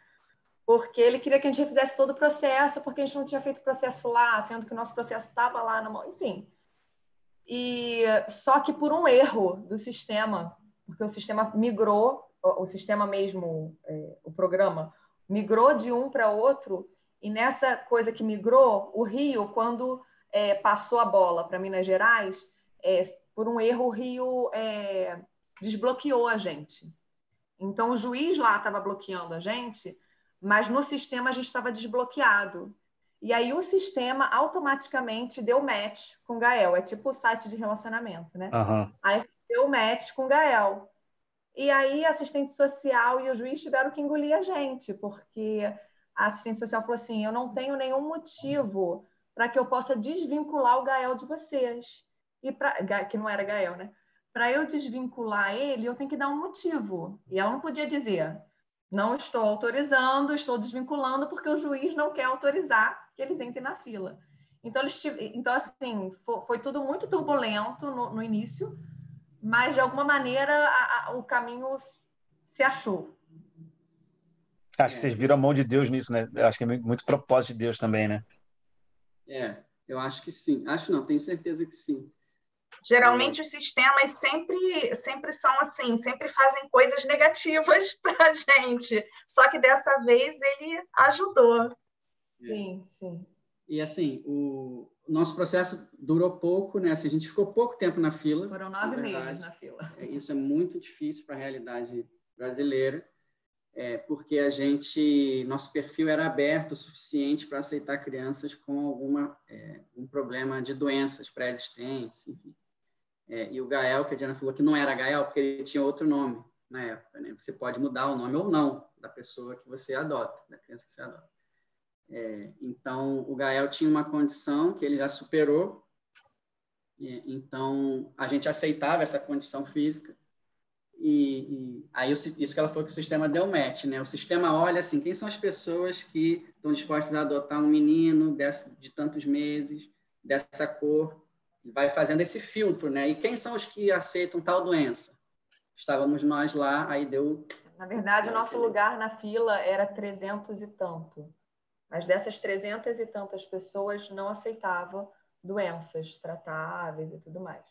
Porque ele queria que a gente refizesse todo o processo, porque a gente não tinha feito o processo lá, sendo que o nosso processo estava lá na mão, enfim. E só que por um erro do sistema, porque o sistema migrou, o sistema mesmo, o programa, migrou de um para outro, e nessa coisa que migrou, o Rio, quando passou a bola para Minas Gerais, por um erro, o Rio desbloqueou a gente. Então, o juiz lá estava bloqueando a gente, mas no sistema a gente estava desbloqueado. E aí o sistema automaticamente deu match com o Gael. É tipo o site de relacionamento, né? Uhum. Aí deu match com o Gael. E aí a assistente social e o juiz tiveram que engolir a gente, porque a assistente social falou assim, eu não tenho nenhum motivo para que eu possa desvincular o Gael de vocês. Que não era Gael, né? Para eu desvincular ele, eu tenho que dar um motivo. E ela não podia dizer, não estou autorizando, estou desvinculando, porque o juiz não quer autorizar que eles entrem na fila. Então, assim, foi tudo muito turbulento no início, mas, de alguma maneira, o caminho se achou. Acho que vocês viram a mão de Deus nisso, né? Acho que é muito propósito de Deus também, né? Eu acho que sim. Acho não, tenho certeza que sim. Geralmente os sistemas sempre são assim, sempre fazem coisas negativas para a gente. Só que dessa vez ele ajudou. Sim, sim. E assim, o nosso processo durou pouco, né? Assim, a gente ficou pouco tempo na fila. Foram 9 meses na fila. Isso é muito difícil para a realidade brasileira, porque nosso perfil era aberto o suficiente para aceitar crianças com um problema de doenças pré-existentes, enfim. E o Gael, que a Diana falou que não era Gael, porque ele tinha outro nome na época, né? Você pode mudar o nome ou não da pessoa que você adota, da criança que você adota. Então, o Gael tinha uma condição que ele já superou, então a gente aceitava essa condição física, e aí isso que ela falou que o sistema deu match, né? O sistema olha assim, quem são as pessoas que estão dispostas a adotar um menino de tantos meses, dessa cor, vai fazendo esse filtro, né? E quem são os que aceitam tal doença? Estávamos nós lá, aí deu... Na verdade, o nosso lugar na fila era 300 e tanto. Mas dessas 300 e tantas pessoas não aceitavam doenças tratáveis e tudo mais.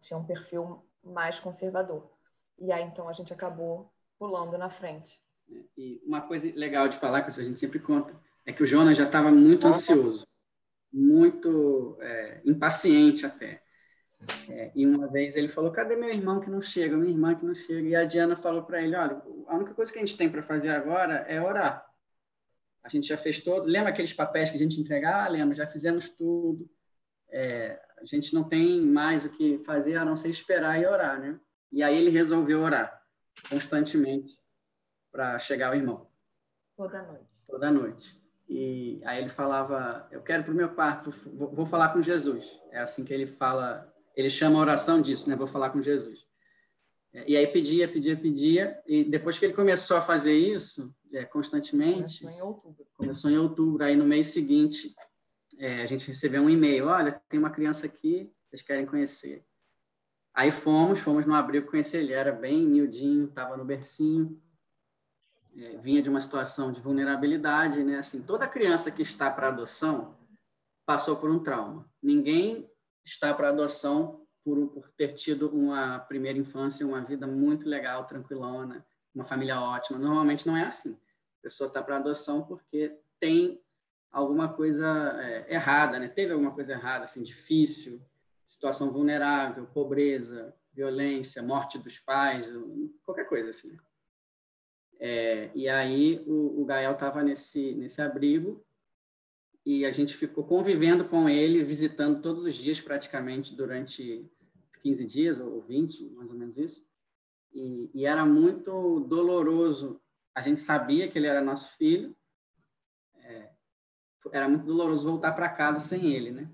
Tinham um perfil mais conservador. E aí, então, a gente acabou pulando na frente. E uma coisa legal de falar, que a gente sempre conta, é que o Jonas já estava muito ansioso, muito impaciente até. E uma vez ele falou, cadê meu irmão que não chega? Minha irmã que não chega. E a Diana falou para ele, olha, a única coisa que a gente tem para fazer agora é orar. A gente já fez todo. Lembra aqueles papéis que a gente entregava? Lembra, já fizemos tudo. A gente não tem mais o que fazer a não ser esperar e orar, né? E aí ele resolveu orar constantemente para chegar ao irmão. Toda noite. Toda noite. E aí ele falava, eu quero para o meu quarto, vou falar com Jesus. É assim que ele fala, ele chama a oração disso, né? Vou falar com Jesus. E aí pedia, e depois que ele começou a fazer isso, constantemente... Começou em outubro. Aí no mês seguinte, a gente recebeu um e-mail, olha, tem uma criança aqui, vocês querem conhecer. Aí fomos no abrigo conhecer, ele era bem miudinho, estava no bercinho, vinha de uma situação de vulnerabilidade, né? Assim, toda criança que está para adoção passou por um trauma. Ninguém está para adoção por ter tido uma primeira infância, uma vida muito legal, tranquilona, uma família ótima. Normalmente não é assim. A pessoa está para adoção porque tem alguma coisa errada, né? Teve alguma coisa errada, assim, difícil, situação vulnerável, pobreza, violência, morte dos pais, qualquer coisa assim. E aí o Gael estava nesse abrigo e a gente ficou convivendo com ele, visitando todos os dias praticamente durante 15 dias ou 20, mais ou menos isso. E era muito doloroso a gente sabia que ele era nosso filho, era muito doloroso voltar para casa sem ele, né?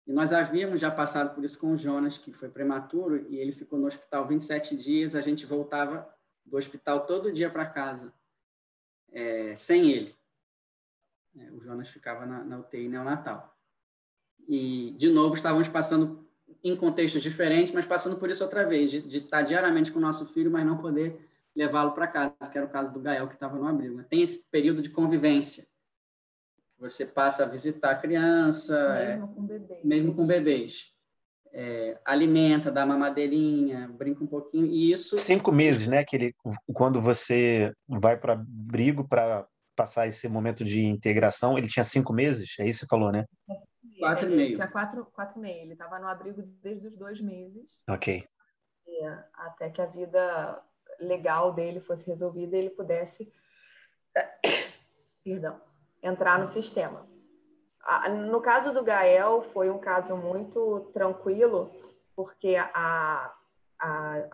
E nós havíamos já passado por isso com o Jonas, que foi prematuro, e ele ficou no hospital 27 dias, a gente voltava do hospital todo dia para casa, sem ele. O Jonas ficava na UTI neonatal. E, de novo, estávamos passando em contextos diferentes, mas passando por isso outra vez, de estar diariamente com o nosso filho, mas não poder levá-lo para casa, que era o caso do Gael, que estava no abrigo. Tem esse período de convivência. Você passa a visitar a criança... Mesmo com bebês. Alimenta, dá mamadeirinha, brinca um pouquinho, e isso... 5 meses, né? Quando você vai para abrigo para passar esse momento de integração, ele tinha 5 meses? É isso que você falou, né? 4 e meio. Tinha 4 e meio. Ele estava no abrigo desde os 2 meses. Ok. Até que a vida legal dele fosse resolvida e ele pudesse entrar no sistema. No caso do Gael, foi um caso muito tranquilo, porque a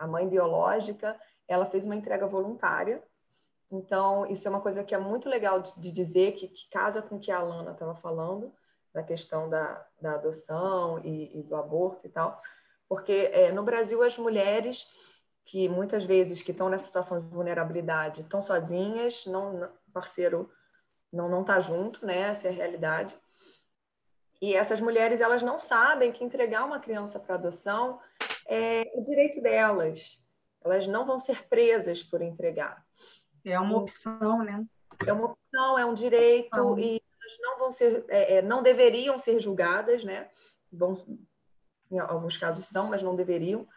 mãe biológica, ela fez uma entrega voluntária. Então, isso é uma coisa que é muito legal de dizer, que casa com o que a Alana estava falando, da questão da adoção e do aborto e tal. Porque no Brasil, as mulheres que muitas vezes que estão nessa situação de vulnerabilidade estão sozinhas, o parceiro não está junto, né? Essa é a realidade. E essas mulheres, elas não sabem que entregar uma criança para adoção é o direito delas. Elas não vão ser presas por entregar. É uma opção, né? É uma opção, é um direito, e elas não vão ser, não deveriam ser julgadas, né? Em alguns casos são, mas não deveriam.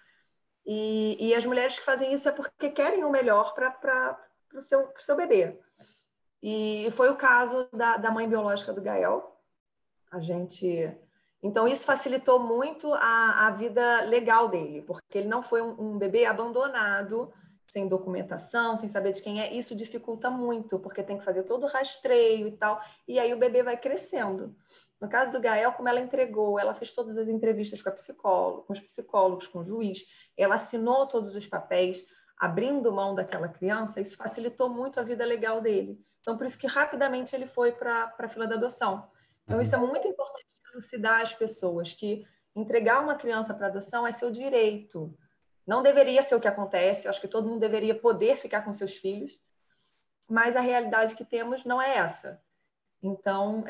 E as mulheres que fazem isso é porque querem o melhor para o seu bebê. E foi o caso da mãe biológica do Gael. Então, isso facilitou muito a vida legal dele, porque ele não foi um bebê abandonado, sem documentação, sem saber de quem é. Isso dificulta muito, porque tem que fazer todo o rastreio e tal, e aí o bebê vai crescendo. No caso do Gael, como ela entregou, ela fez todas as entrevistas com os psicólogos, com o juiz, ela assinou todos os papéis, abrindo mão daquela criança, isso facilitou muito a vida legal dele. Então, por isso que rapidamente ele foi para a fila da adoção. Então, isso é muito importante elucidar as pessoas, que entregar uma criança para adoção é seu direito. Não deveria ser o que acontece, eu acho que todo mundo deveria poder ficar com seus filhos, mas a realidade que temos não é essa. Então,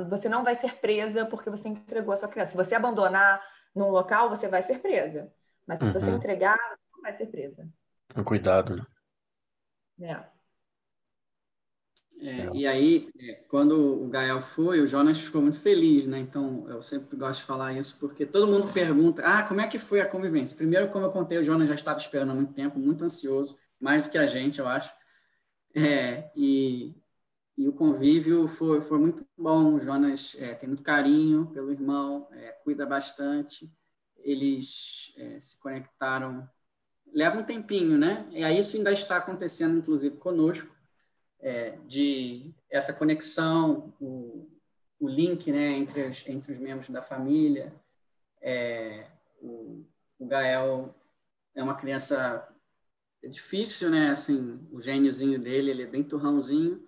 você não vai ser presa porque você entregou a sua criança. Se você abandonar num local, você vai ser presa. Mas se você entregar, você não vai ser presa. Cuidado, né? E aí, quando o Gael foi, o Jonas ficou muito feliz, né? Então, eu sempre gosto de falar isso, porque todo mundo pergunta, como é que foi a convivência? Primeiro, como eu contei, o Jonas já estava esperando há muito tempo, muito ansioso, mais do que a gente, eu acho. E o convívio foi muito bom. O Jonas tem muito carinho pelo irmão, cuida bastante. Eles se conectaram. Leva um tempinho, né? E aí isso ainda está acontecendo, inclusive, conosco. De essa conexão, o link, né, entre os membros da família. O Gael é uma criança difícil, né? Assim, o gêniozinho dele, ele é bem turrãozinho,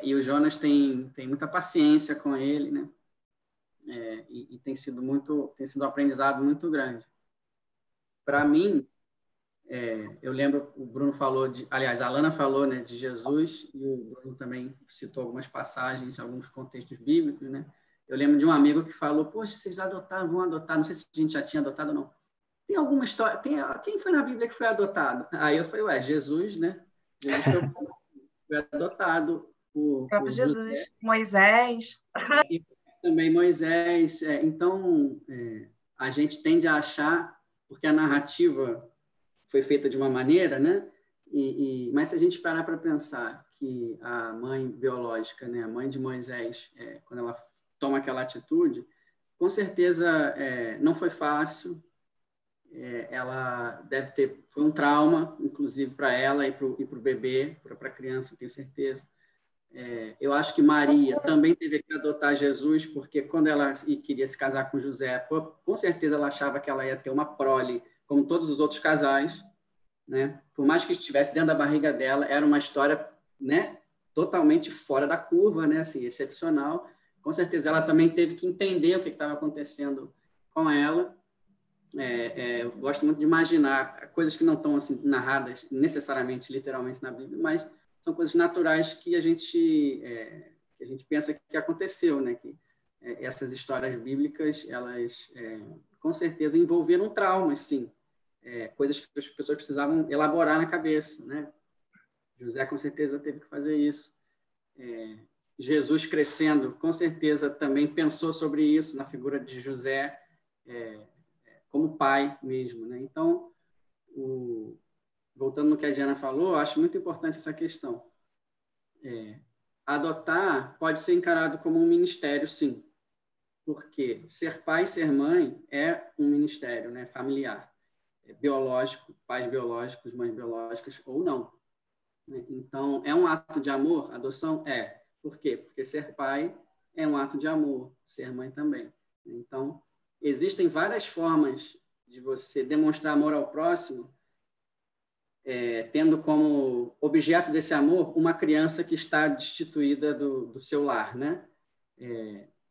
e o Jonas tem muita paciência com ele, né? E tem sido um aprendizado muito grande. Para mim, eu lembro, o Bruno falou aliás, a Alana falou, né, de Jesus, e o Bruno também citou algumas passagens, alguns contextos bíblicos, né? Eu lembro de um amigo que falou, poxa, vocês vão adotar, não sei se a gente já tinha adotado ou não. Tem alguma história, quem foi na Bíblia que foi adotado? Aí eu falei, Jesus, né? Jesus foi adotado por Jesus, José. Moisés. E também Moisés. Então, a gente tende a achar, porque a narrativa foi feita de uma maneira, né? Mas se a gente parar para pensar que a mãe biológica, né, a mãe de Moisés, quando ela toma aquela atitude, com certeza não foi fácil. Ela foi um trauma, inclusive para ela e para o bebê, para a criança, tenho certeza. Eu acho que Maria também teve que adotar Jesus, porque quando ela queria se casar com José, com certeza ela achava que ela ia ter uma prole, como todos os outros casais, né? Por mais que estivesse dentro da barriga dela, era uma história, né, totalmente fora da curva, né, assim, excepcional. Com certeza ela também teve que entender o que estava acontecendo com ela. Eu gosto muito de imaginar coisas que não estão assim narradas necessariamente, literalmente na Bíblia, mas são coisas naturais que a gente pensa que aconteceu, né? Que essas histórias bíblicas, elas com certeza envolveram traumas, sim, coisas que as pessoas precisavam elaborar na cabeça, né? José com certeza teve que fazer isso. Jesus crescendo, com certeza também pensou sobre isso na figura de José, como pai mesmo, né? Então, voltando no que a Diana falou, acho muito importante essa questão. Adotar pode ser encarado como um ministério, sim, porque ser pai e ser mãe é um ministério, né, familiar, biológico, pais biológicos, mães biológicas ou não, né? Então, é um ato de amor? Adoção é. Por quê? Porque ser pai é um ato de amor, ser mãe também. Então, existem várias formas de você demonstrar amor ao próximo, tendo como objeto desse amor uma criança que está destituída do seu lar, né?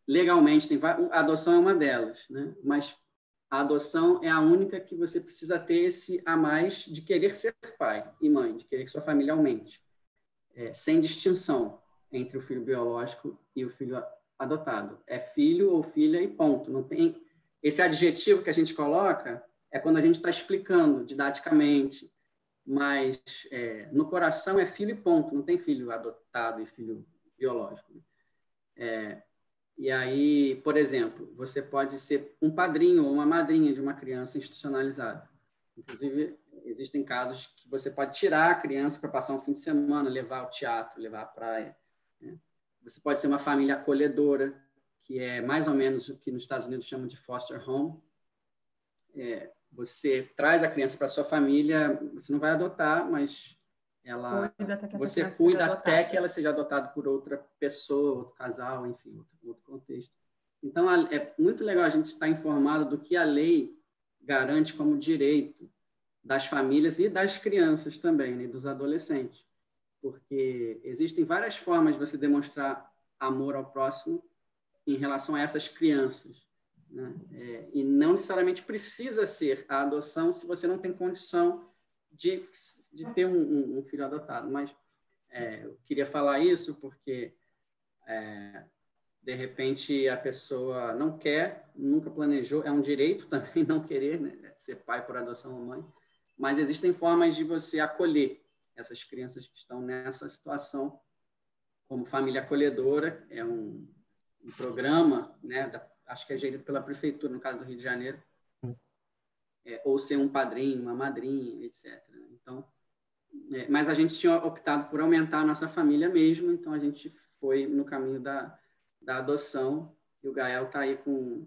Legalmente, a adoção é uma delas, né? Mas a adoção é a única que você precisa ter esse a mais de querer ser pai e mãe, de querer que sua família aumente, sem distinção entre o filho biológico e o filho adotado. É filho ou filha e ponto. Não tem esse adjetivo que a gente coloca quando a gente está explicando didaticamente, mas no coração é filho e ponto. Não tem filho adotado e filho biológico. E aí, por exemplo, você pode ser um padrinho ou uma madrinha de uma criança institucionalizada. Inclusive, existem casos que você pode tirar a criança para passar um fim de semana, levar ao teatro, levar à praia, né? Você pode ser uma família acolhedora, que é mais ou menos o que nos Estados Unidos chamam de foster home. Você traz a criança para sua família, você não vai adotar, mas você cuida até que ela seja adotada por outra pessoa, outro casal, enfim, outro contexto. Então, é muito legal a gente estar informado do que a lei garante como direito das famílias e das crianças também, né, dos adolescentes. Porque existem várias formas de você demonstrar amor ao próximo em relação a essas crianças, né? E não necessariamente precisa ser a adoção se você não tem condição de ter um filho adotado. Mas eu queria falar isso porque, de repente, a pessoa não quer, nunca planejou, é um direito também não querer, né, ser pai por adoção ou mãe, mas existem formas de você acolher essas crianças que estão nessa situação, como família acolhedora, é um programa, né, acho que é gerido pela prefeitura, no caso do Rio de Janeiro, ou ser um padrinho, uma madrinha, etc. Então, mas a gente tinha optado por aumentar a nossa família mesmo, então a gente foi no caminho da adoção, e o Gael está aí com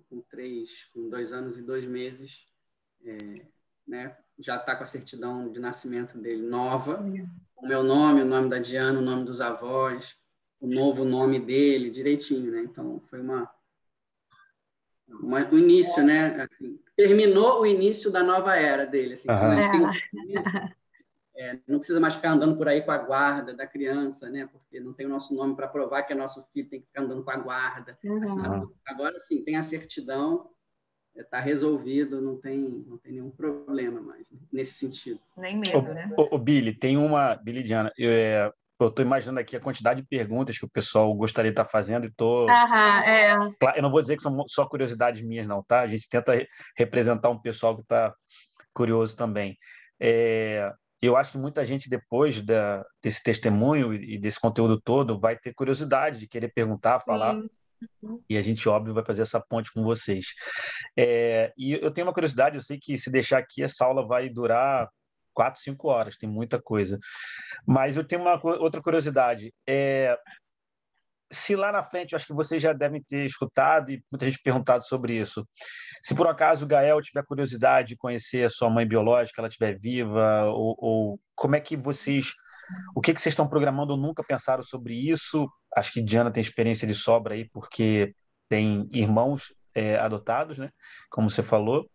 2 anos e 2 meses, né? Já está com a certidão de nascimento dele nova, o meu nome, o nome da Diana, o nome dos avós, o novo nome dele, direitinho, né? Então, foi um início, né? Assim, terminou o início da nova era dele. Assim, quando a gente tem não precisa mais ficar andando por aí com a guarda da criança, né? Porque não tem o nosso nome para provar que é nosso filho, tem que ficar andando com a guarda. Agora, sim, tem a certidão, está resolvido, não tem nenhum problema mais, né? Nesse sentido. Nem medo, né? Billy, Billy, Diana, eu estou imaginando aqui a quantidade de perguntas que o pessoal gostaria de estar fazendo e estou... Eu não vou dizer que são só curiosidades minhas, não, tá? A gente tenta representar um pessoal que está curioso também. Eu acho que muita gente, depois desse testemunho e desse conteúdo todo, vai ter curiosidade de querer perguntar, falar, e a gente, óbvio, vai fazer essa ponte com vocês. E eu tenho uma curiosidade, eu sei que se deixar aqui, essa aula vai durar 4, 5 horas, tem muita coisa. Mas eu tenho uma outra curiosidade. Se lá na frente, eu acho que vocês já devem ter escutado e muita gente perguntado sobre isso. Se por acaso o Gael tiver curiosidade de conhecer a sua mãe biológica, ela estiver viva, ou como é que vocês... O que vocês estão programando ou nunca pensaram sobre isso? Acho que Diana tem experiência de sobra aí, porque tem irmãos adotados, né? Como você falou.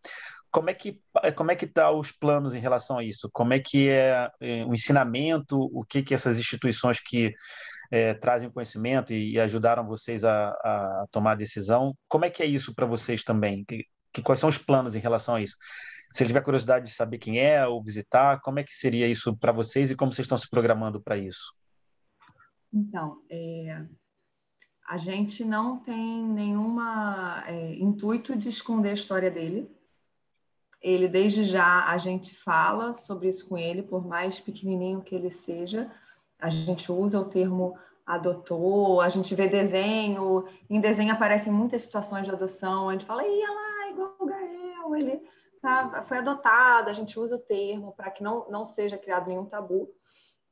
como é que tá os planos em relação a isso? Como é que é o ensinamento? O que essas instituições que trazem conhecimento e ajudaram vocês a tomar a decisão? Como é que é isso para vocês também? Quais são os planos em relação a isso? Se tiver curiosidade de saber quem é ou visitar, como é que seria isso para vocês e como vocês estão se programando para isso? Então, a gente não tem nenhum intuito de esconder a história dele. Ele, desde já, a gente fala sobre isso com ele, por mais pequenininho que ele seja. A gente usa o termo adotou, a gente vê desenho, em desenho aparecem muitas situações de adoção, a gente fala, ia lá, igual o Gael, ele foi adotado, a gente usa o termo para que não seja criado nenhum tabu.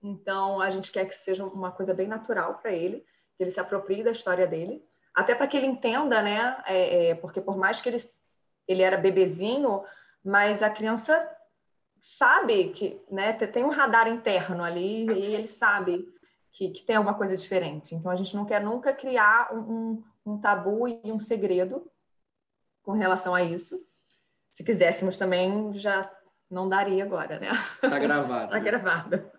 Então, a gente quer que seja uma coisa bem natural para ele, que ele se aproprie da história dele, até para que ele entenda, né? Porque por mais que ele era bebezinho, mas a criança sabe que, né, tem um radar interno ali e ele sabe que tem alguma coisa diferente. Então, a gente não quer nunca criar um tabu e um segredo com relação a isso. Se quiséssemos também, já não daria agora, né? Está gravado. Está gravado.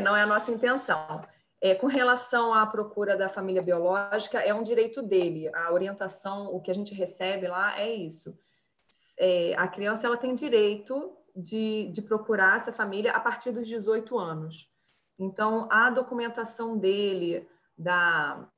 Não é a nossa intenção. Com relação à procura da família biológica, é um direito dele. A orientação, o que a gente recebe lá é isso. A criança ela tem direito de procurar essa família a partir dos 18 anos. Então, a documentação dele, da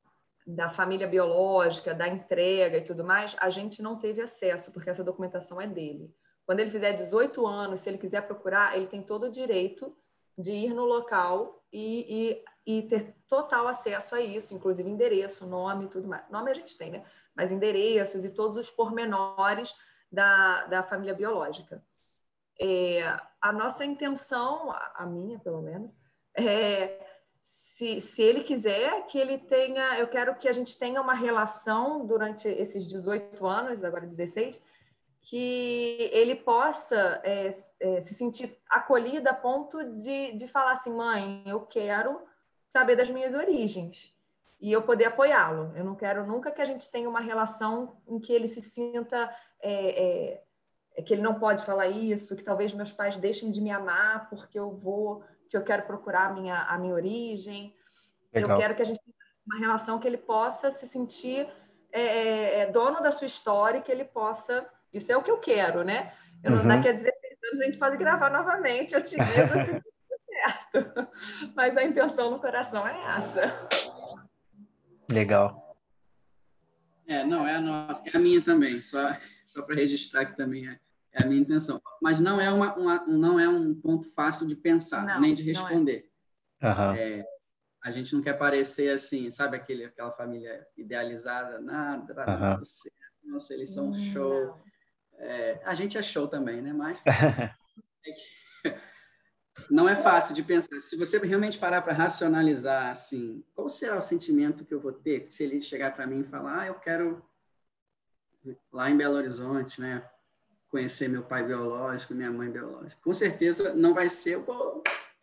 família biológica, da entrega e tudo mais, a gente não teve acesso, porque essa documentação é dele. Quando ele fizer 18 anos, se ele quiser procurar, ele tem todo o direito de ir no local e ter total acesso a isso, inclusive endereço, nome e tudo mais. Nome a gente tem, né? Mas endereços e todos os pormenores da família biológica. A nossa intenção, a minha pelo menos, se ele quiser que ele tenha, eu quero que a gente tenha uma relação durante esses 18 anos, agora 16, que ele possa se sentir acolhido a ponto de falar assim, mãe, eu quero saber das minhas origens e eu poder apoiá-lo. Eu não quero nunca que a gente tenha uma relação em que ele se sinta que ele não pode falar isso, que talvez meus pais deixem de me amar porque que eu quero procurar a minha origem. Legal. Eu quero que a gente tenha uma relação que ele possa se sentir dono da sua história e que ele possa... Isso é o que eu quero, né? Daqui a 16 anos a gente pode gravar novamente, eu te digo se tudo certo. Mas a intenção no coração é essa. Legal. Não, é a nossa, é a minha também, só para registrar que também é a minha intenção. Mas não é não é um ponto fácil de pensar, nem de responder. Uhum. A gente não quer parecer assim, sabe aquela família idealizada, nada certo. Nossa, eles são um show. A gente é show também, né? Mas não é fácil de pensar. Se você realmente parar para racionalizar, assim, qual será o sentimento que eu vou ter se ele chegar para mim e falar, eu quero lá em Belo Horizonte, né? Conhecer meu pai biológico, minha mãe biológica. Com certeza não vai ser,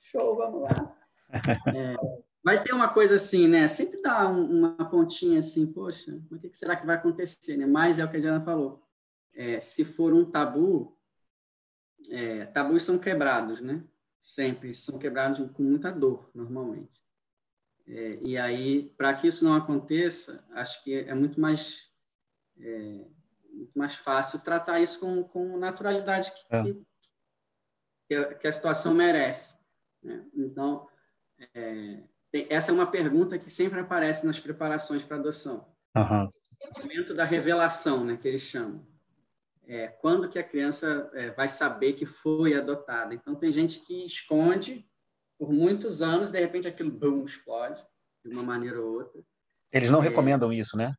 show, vamos lá. Vai ter uma coisa assim, né? Sempre dá uma pontinha assim, poxa, o que será que vai acontecer, né? Mas é o que a Diana falou. Se for um tabu, tabus são quebrados, né? Sempre são quebrados com muita dor, normalmente. E aí, para que isso não aconteça, acho que é muito mais fácil tratar isso com naturalidade que a situação merece, né? Então, essa é uma pergunta que sempre aparece nas preparações para adoção. Uhum. O momento da revelação, né, que eles chamam. Quando que a criança vai saber que foi adotada. Então, tem gente que esconde por muitos anos, de repente aquilo boom, explode, de uma maneira ou outra. Eles não recomendam isso, né?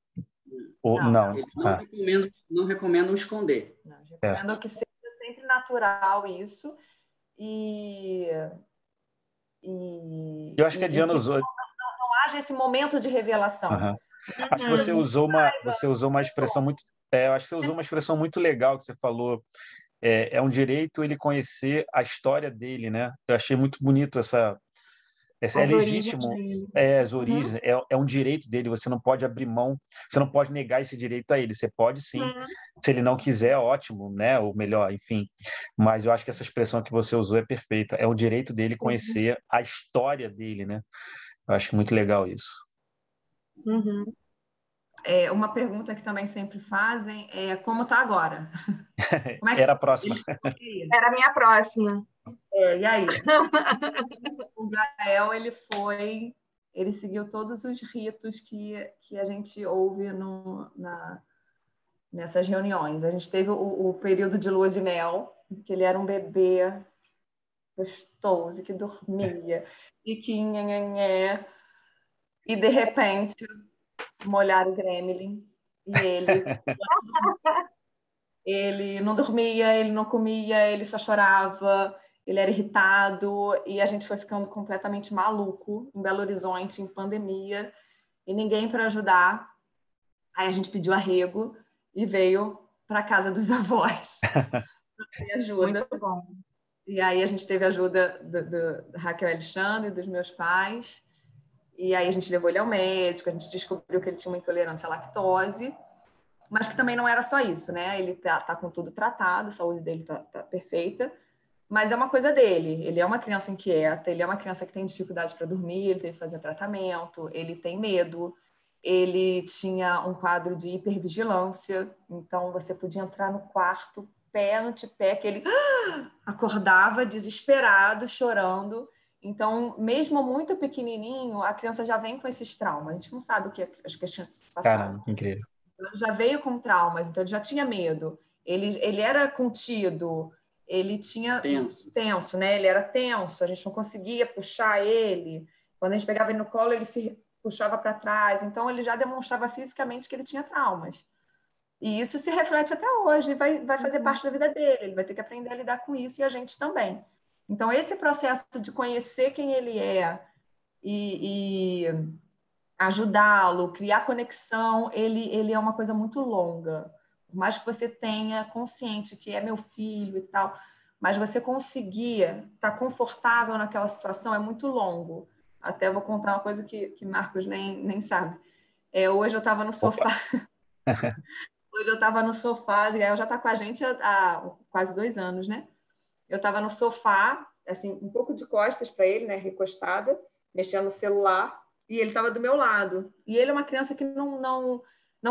Não. Eles não recomendam esconder. Não, recomendam que seja sempre natural isso. Eu acho que a Diana usou... Não haja esse momento de revelação. Uhum. Acho que você usou uma expressão muito... eu acho que você usou uma expressão muito legal que você falou. É um direito ele conhecer a história dele, né? Eu achei muito bonito É legítimo, as origens, é um direito dele, você não pode abrir mão, você não pode negar esse direito a ele, você pode sim, se ele não quiser, ótimo, né? Ou melhor, enfim, mas eu acho que essa expressão que você usou é perfeita, é o direito dele conhecer a história dele, né? Eu acho muito legal isso. Uma pergunta que também sempre fazem é como está agora? Como é que... Era a próxima. Era a minha próxima. E aí? O Gael, ele seguiu todos os ritos que a gente ouve nessas reuniões. A gente teve o período de lua de mel, que ele era um bebê gostoso, que dormia, e que nhanhanhé, e de repente molharam o gremlin, e ele não dormia, ele não comia, ele só chorava, ele era irritado, e a gente foi ficando completamente maluco em Belo Horizonte, em pandemia, e ninguém para ajudar. Aí a gente pediu arrego e veio para a casa dos avós para ter ajuda. Muito bom. E aí a gente teve a ajuda do Raquel Alexandre, dos meus pais, e aí a gente levou ele ao médico, a gente descobriu que ele tinha uma intolerância à lactose, mas que também não era só isso, né? Ele tá com tudo tratado, a saúde dele tá perfeita, mas é uma coisa dele. Ele é uma criança inquieta, ele é uma criança que tem dificuldade para dormir, ele teve que fazer tratamento, ele tem medo, ele tinha um quadro de hipervigilância, então você podia entrar no quarto pé ante pé, que ele acordava desesperado, chorando. Então, mesmo muito pequenininho, a criança já vem com esses traumas. A gente não sabe o que as crianças passaram. Caramba, incrível. Ele já veio com traumas, então ele já tinha medo. Ele era contido, ele tinha tenso, né? Ele era tenso, a gente não conseguia puxar ele. Quando a gente pegava ele no colo, ele se puxava para trás. Então, ele já demonstrava fisicamente que ele tinha traumas. E isso se reflete até hoje, vai fazer parte da vida dele. Ele vai ter que aprender a lidar com isso e a gente também. Então, esse processo de conhecer quem ele é e ajudá-lo, criar conexão, ele é uma coisa muito longa. Por mais que você tenha consciente que é meu filho e tal, mas você conseguir estar confortável naquela situação é muito longo. Até vou contar uma coisa que Marcos nem sabe. Hoje eu estava no sofá. Hoje eu estava no sofá, Gael já está com a gente há quase 2 anos, né? Eu estava no sofá, assim, um pouco de costas para ele, né? Recostada, mexendo no celular, e ele estava do meu lado. E ele é uma criança que não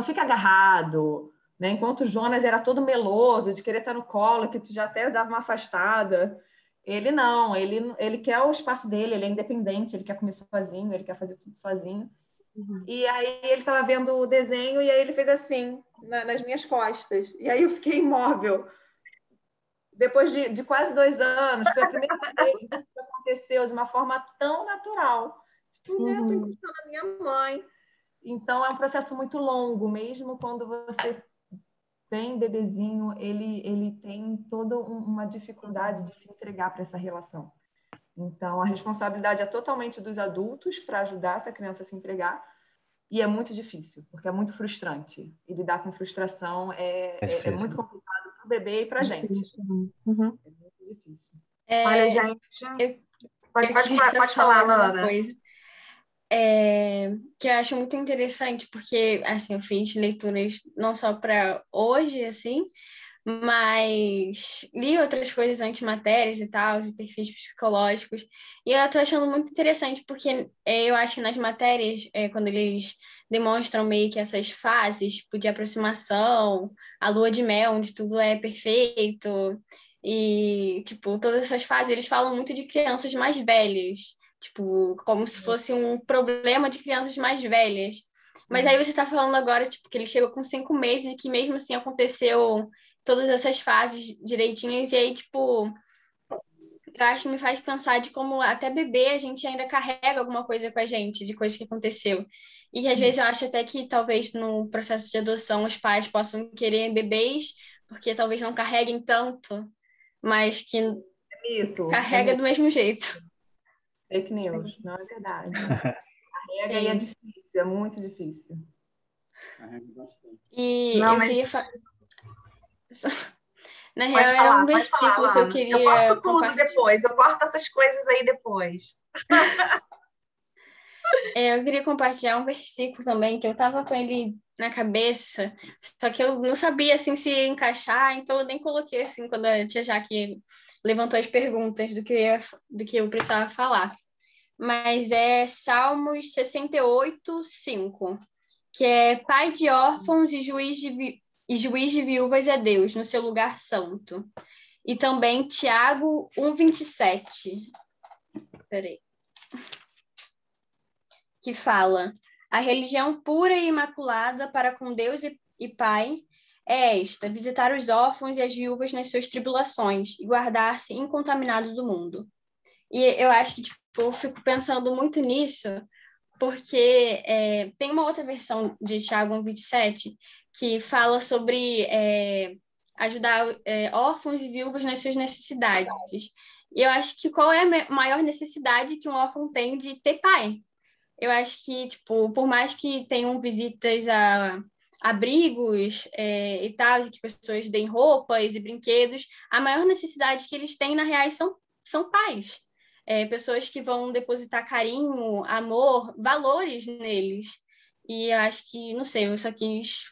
fica agarrado, né? Enquanto o Jonas era todo meloso, de querer estar no colo, que tu já até dava uma afastada. Ele não, ele quer o espaço dele, ele é independente, ele quer comer sozinho, ele quer fazer tudo sozinho. E aí ele estava vendo o desenho e aí ele fez assim, nas minhas costas. E aí eu fiquei imóvel. Depois de quase 2 anos, foi a primeira vez que isso aconteceu de uma forma tão natural. Tipo, né, estou encostando a minha mãe. Então, é um processo muito longo, mesmo quando você tem bebezinho, ele tem toda uma dificuldade de se entregar para essa relação. Então, a responsabilidade é totalmente dos adultos para ajudar essa criança a se entregar. E é muito difícil, porque é muito frustrante. E lidar com frustração é muito complicado para o bebê e para a gente. É muito difícil. Olha, gente... Pode falar, Ana. Que eu acho muito interessante, porque assim, eu fiz leituras não só para hoje, assim, mas li outras coisas antimatérias e tal, de perfis psicológicos, e eu tô achando muito interessante, porque eu acho que nas matérias, quando eles demonstram meio que essas fases, tipo, de aproximação, a lua de mel, onde tudo é perfeito, e, tipo, todas essas fases, eles falam muito de crianças mais velhas, tipo, como se fosse um problema de crianças mais velhas. Mas aí você tá falando agora, tipo, que ele chegou com 5 meses e que mesmo assim aconteceu todas essas fases direitinhas, e aí, tipo, eu acho que me faz pensar de como até bebê a gente ainda carrega alguma coisa com a gente, de coisa que aconteceu. E às vezes eu acho até que talvez no processo de adoção os pais possam querer bebês, porque talvez não carreguem tanto, mas que carrega do mesmo jeito. Fake news, não é verdade. Carrega e é difícil, é muito difícil. E não, eu queria Na real, era um versículo que eu queria... Eu corto tudo depois, eu corto essas coisas aí depois. Eu queria compartilhar um versículo também, que eu estava com ele na cabeça, só que eu não sabia, assim, se ia encaixar, então eu nem coloquei, assim, quando a tia Jaque levantou as perguntas do que eu precisava falar. Mas é Salmos 68:5, que é Pai de órfãos e juiz de viúvas é Deus, no seu lugar santo. E também Tiago 1:27. Peraí. Que fala: a religião pura e imaculada para com Deus e Pai é esta: visitar os órfãos e as viúvas nas suas tribulações e guardar-se incontaminado do mundo. E eu acho que tipo, eu fico pensando muito nisso, porque tem uma outra versão de Tiago 1:27 que fala sobre ajudar órfãos e viúvas nas suas necessidades. E eu acho que qual é a maior necessidade que um órfão tem de ter pai? Eu acho que, tipo, por mais que tenham visitas a abrigos e tal, que pessoas deem roupas e brinquedos, a maior necessidade que eles têm, na real, são pais. Pessoas que vão depositar carinho, amor, valores neles. E eu acho que, não sei, eu só quis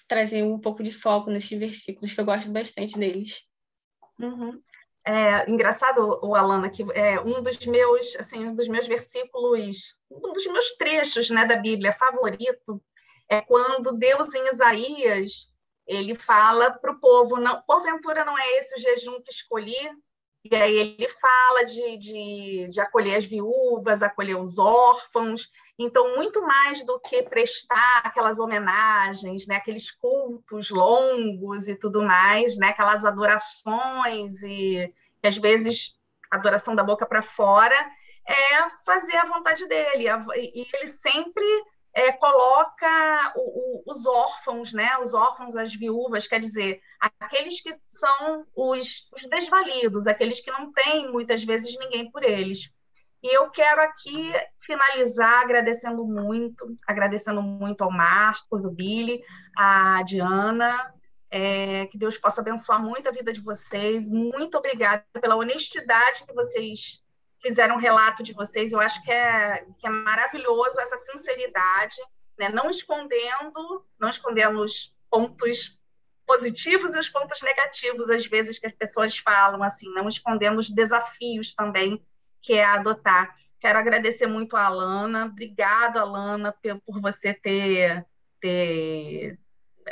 trazer um pouco de foco nesses versículos, que eu gosto bastante deles. Uhum. Engraçado, o Alana, que um dos meus versículos, um dos meus trechos, né, da Bíblia favorito é quando Deus, em Isaías, ele fala para o povo, não, porventura não é esse o jejum que escolhi? E aí ele fala de acolher as viúvas, acolher os órfãos. Então, muito mais do que prestar aquelas homenagens, né, aqueles cultos longos e tudo mais, né, aquelas adorações e às vezes adoração da boca para fora, é fazer a vontade dele. E ele sempre coloca os órfãos, né, os órfãos, as viúvas, quer dizer, aqueles que são os desvalidos, aqueles que não têm muitas vezes ninguém por eles. E eu quero aqui finalizar agradecendo muito ao Marcos, o Billy, a Diana, que Deus possa abençoar muito a vida de vocês. Muito obrigada pela honestidade que vocês fizeram um relato de vocês. Eu acho que é maravilhoso essa sinceridade, né? Não escondendo os pontos positivos e os pontos negativos, às vezes, que as pessoas falam, assim, não escondendo os desafios também, que é adotar. Quero agradecer muito a Alana. Obrigada, Alana, por você ter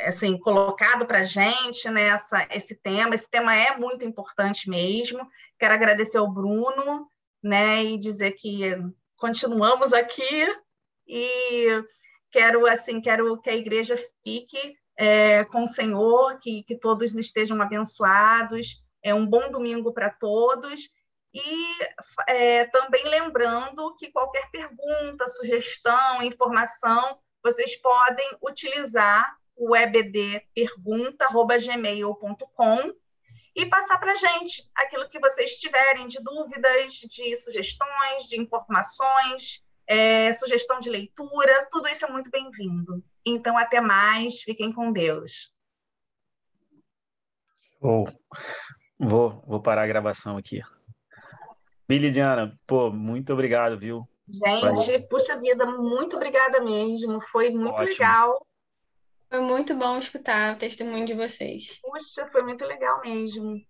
assim, colocado para a gente, né, esse tema. Esse tema é muito importante mesmo. Quero agradecer ao Bruno, né, e dizer que continuamos aqui e quero que a igreja fique com o Senhor, que todos estejam abençoados. Um bom domingo para todos. E também lembrando que qualquer pergunta, sugestão, informação, vocês podem utilizar o ebdpergunta@gmail.com e passar para a gente aquilo que vocês tiverem de dúvidas, de sugestões, de informações, sugestão de leitura, tudo isso é muito bem-vindo. Então, até mais, fiquem com Deus. Vou parar a gravação aqui. Billy, Diana, muito obrigado, viu? Gente, puxa vida, muito obrigada mesmo, foi muito legal. Foi muito bom escutar o testemunho de vocês. Puxa, foi muito legal mesmo.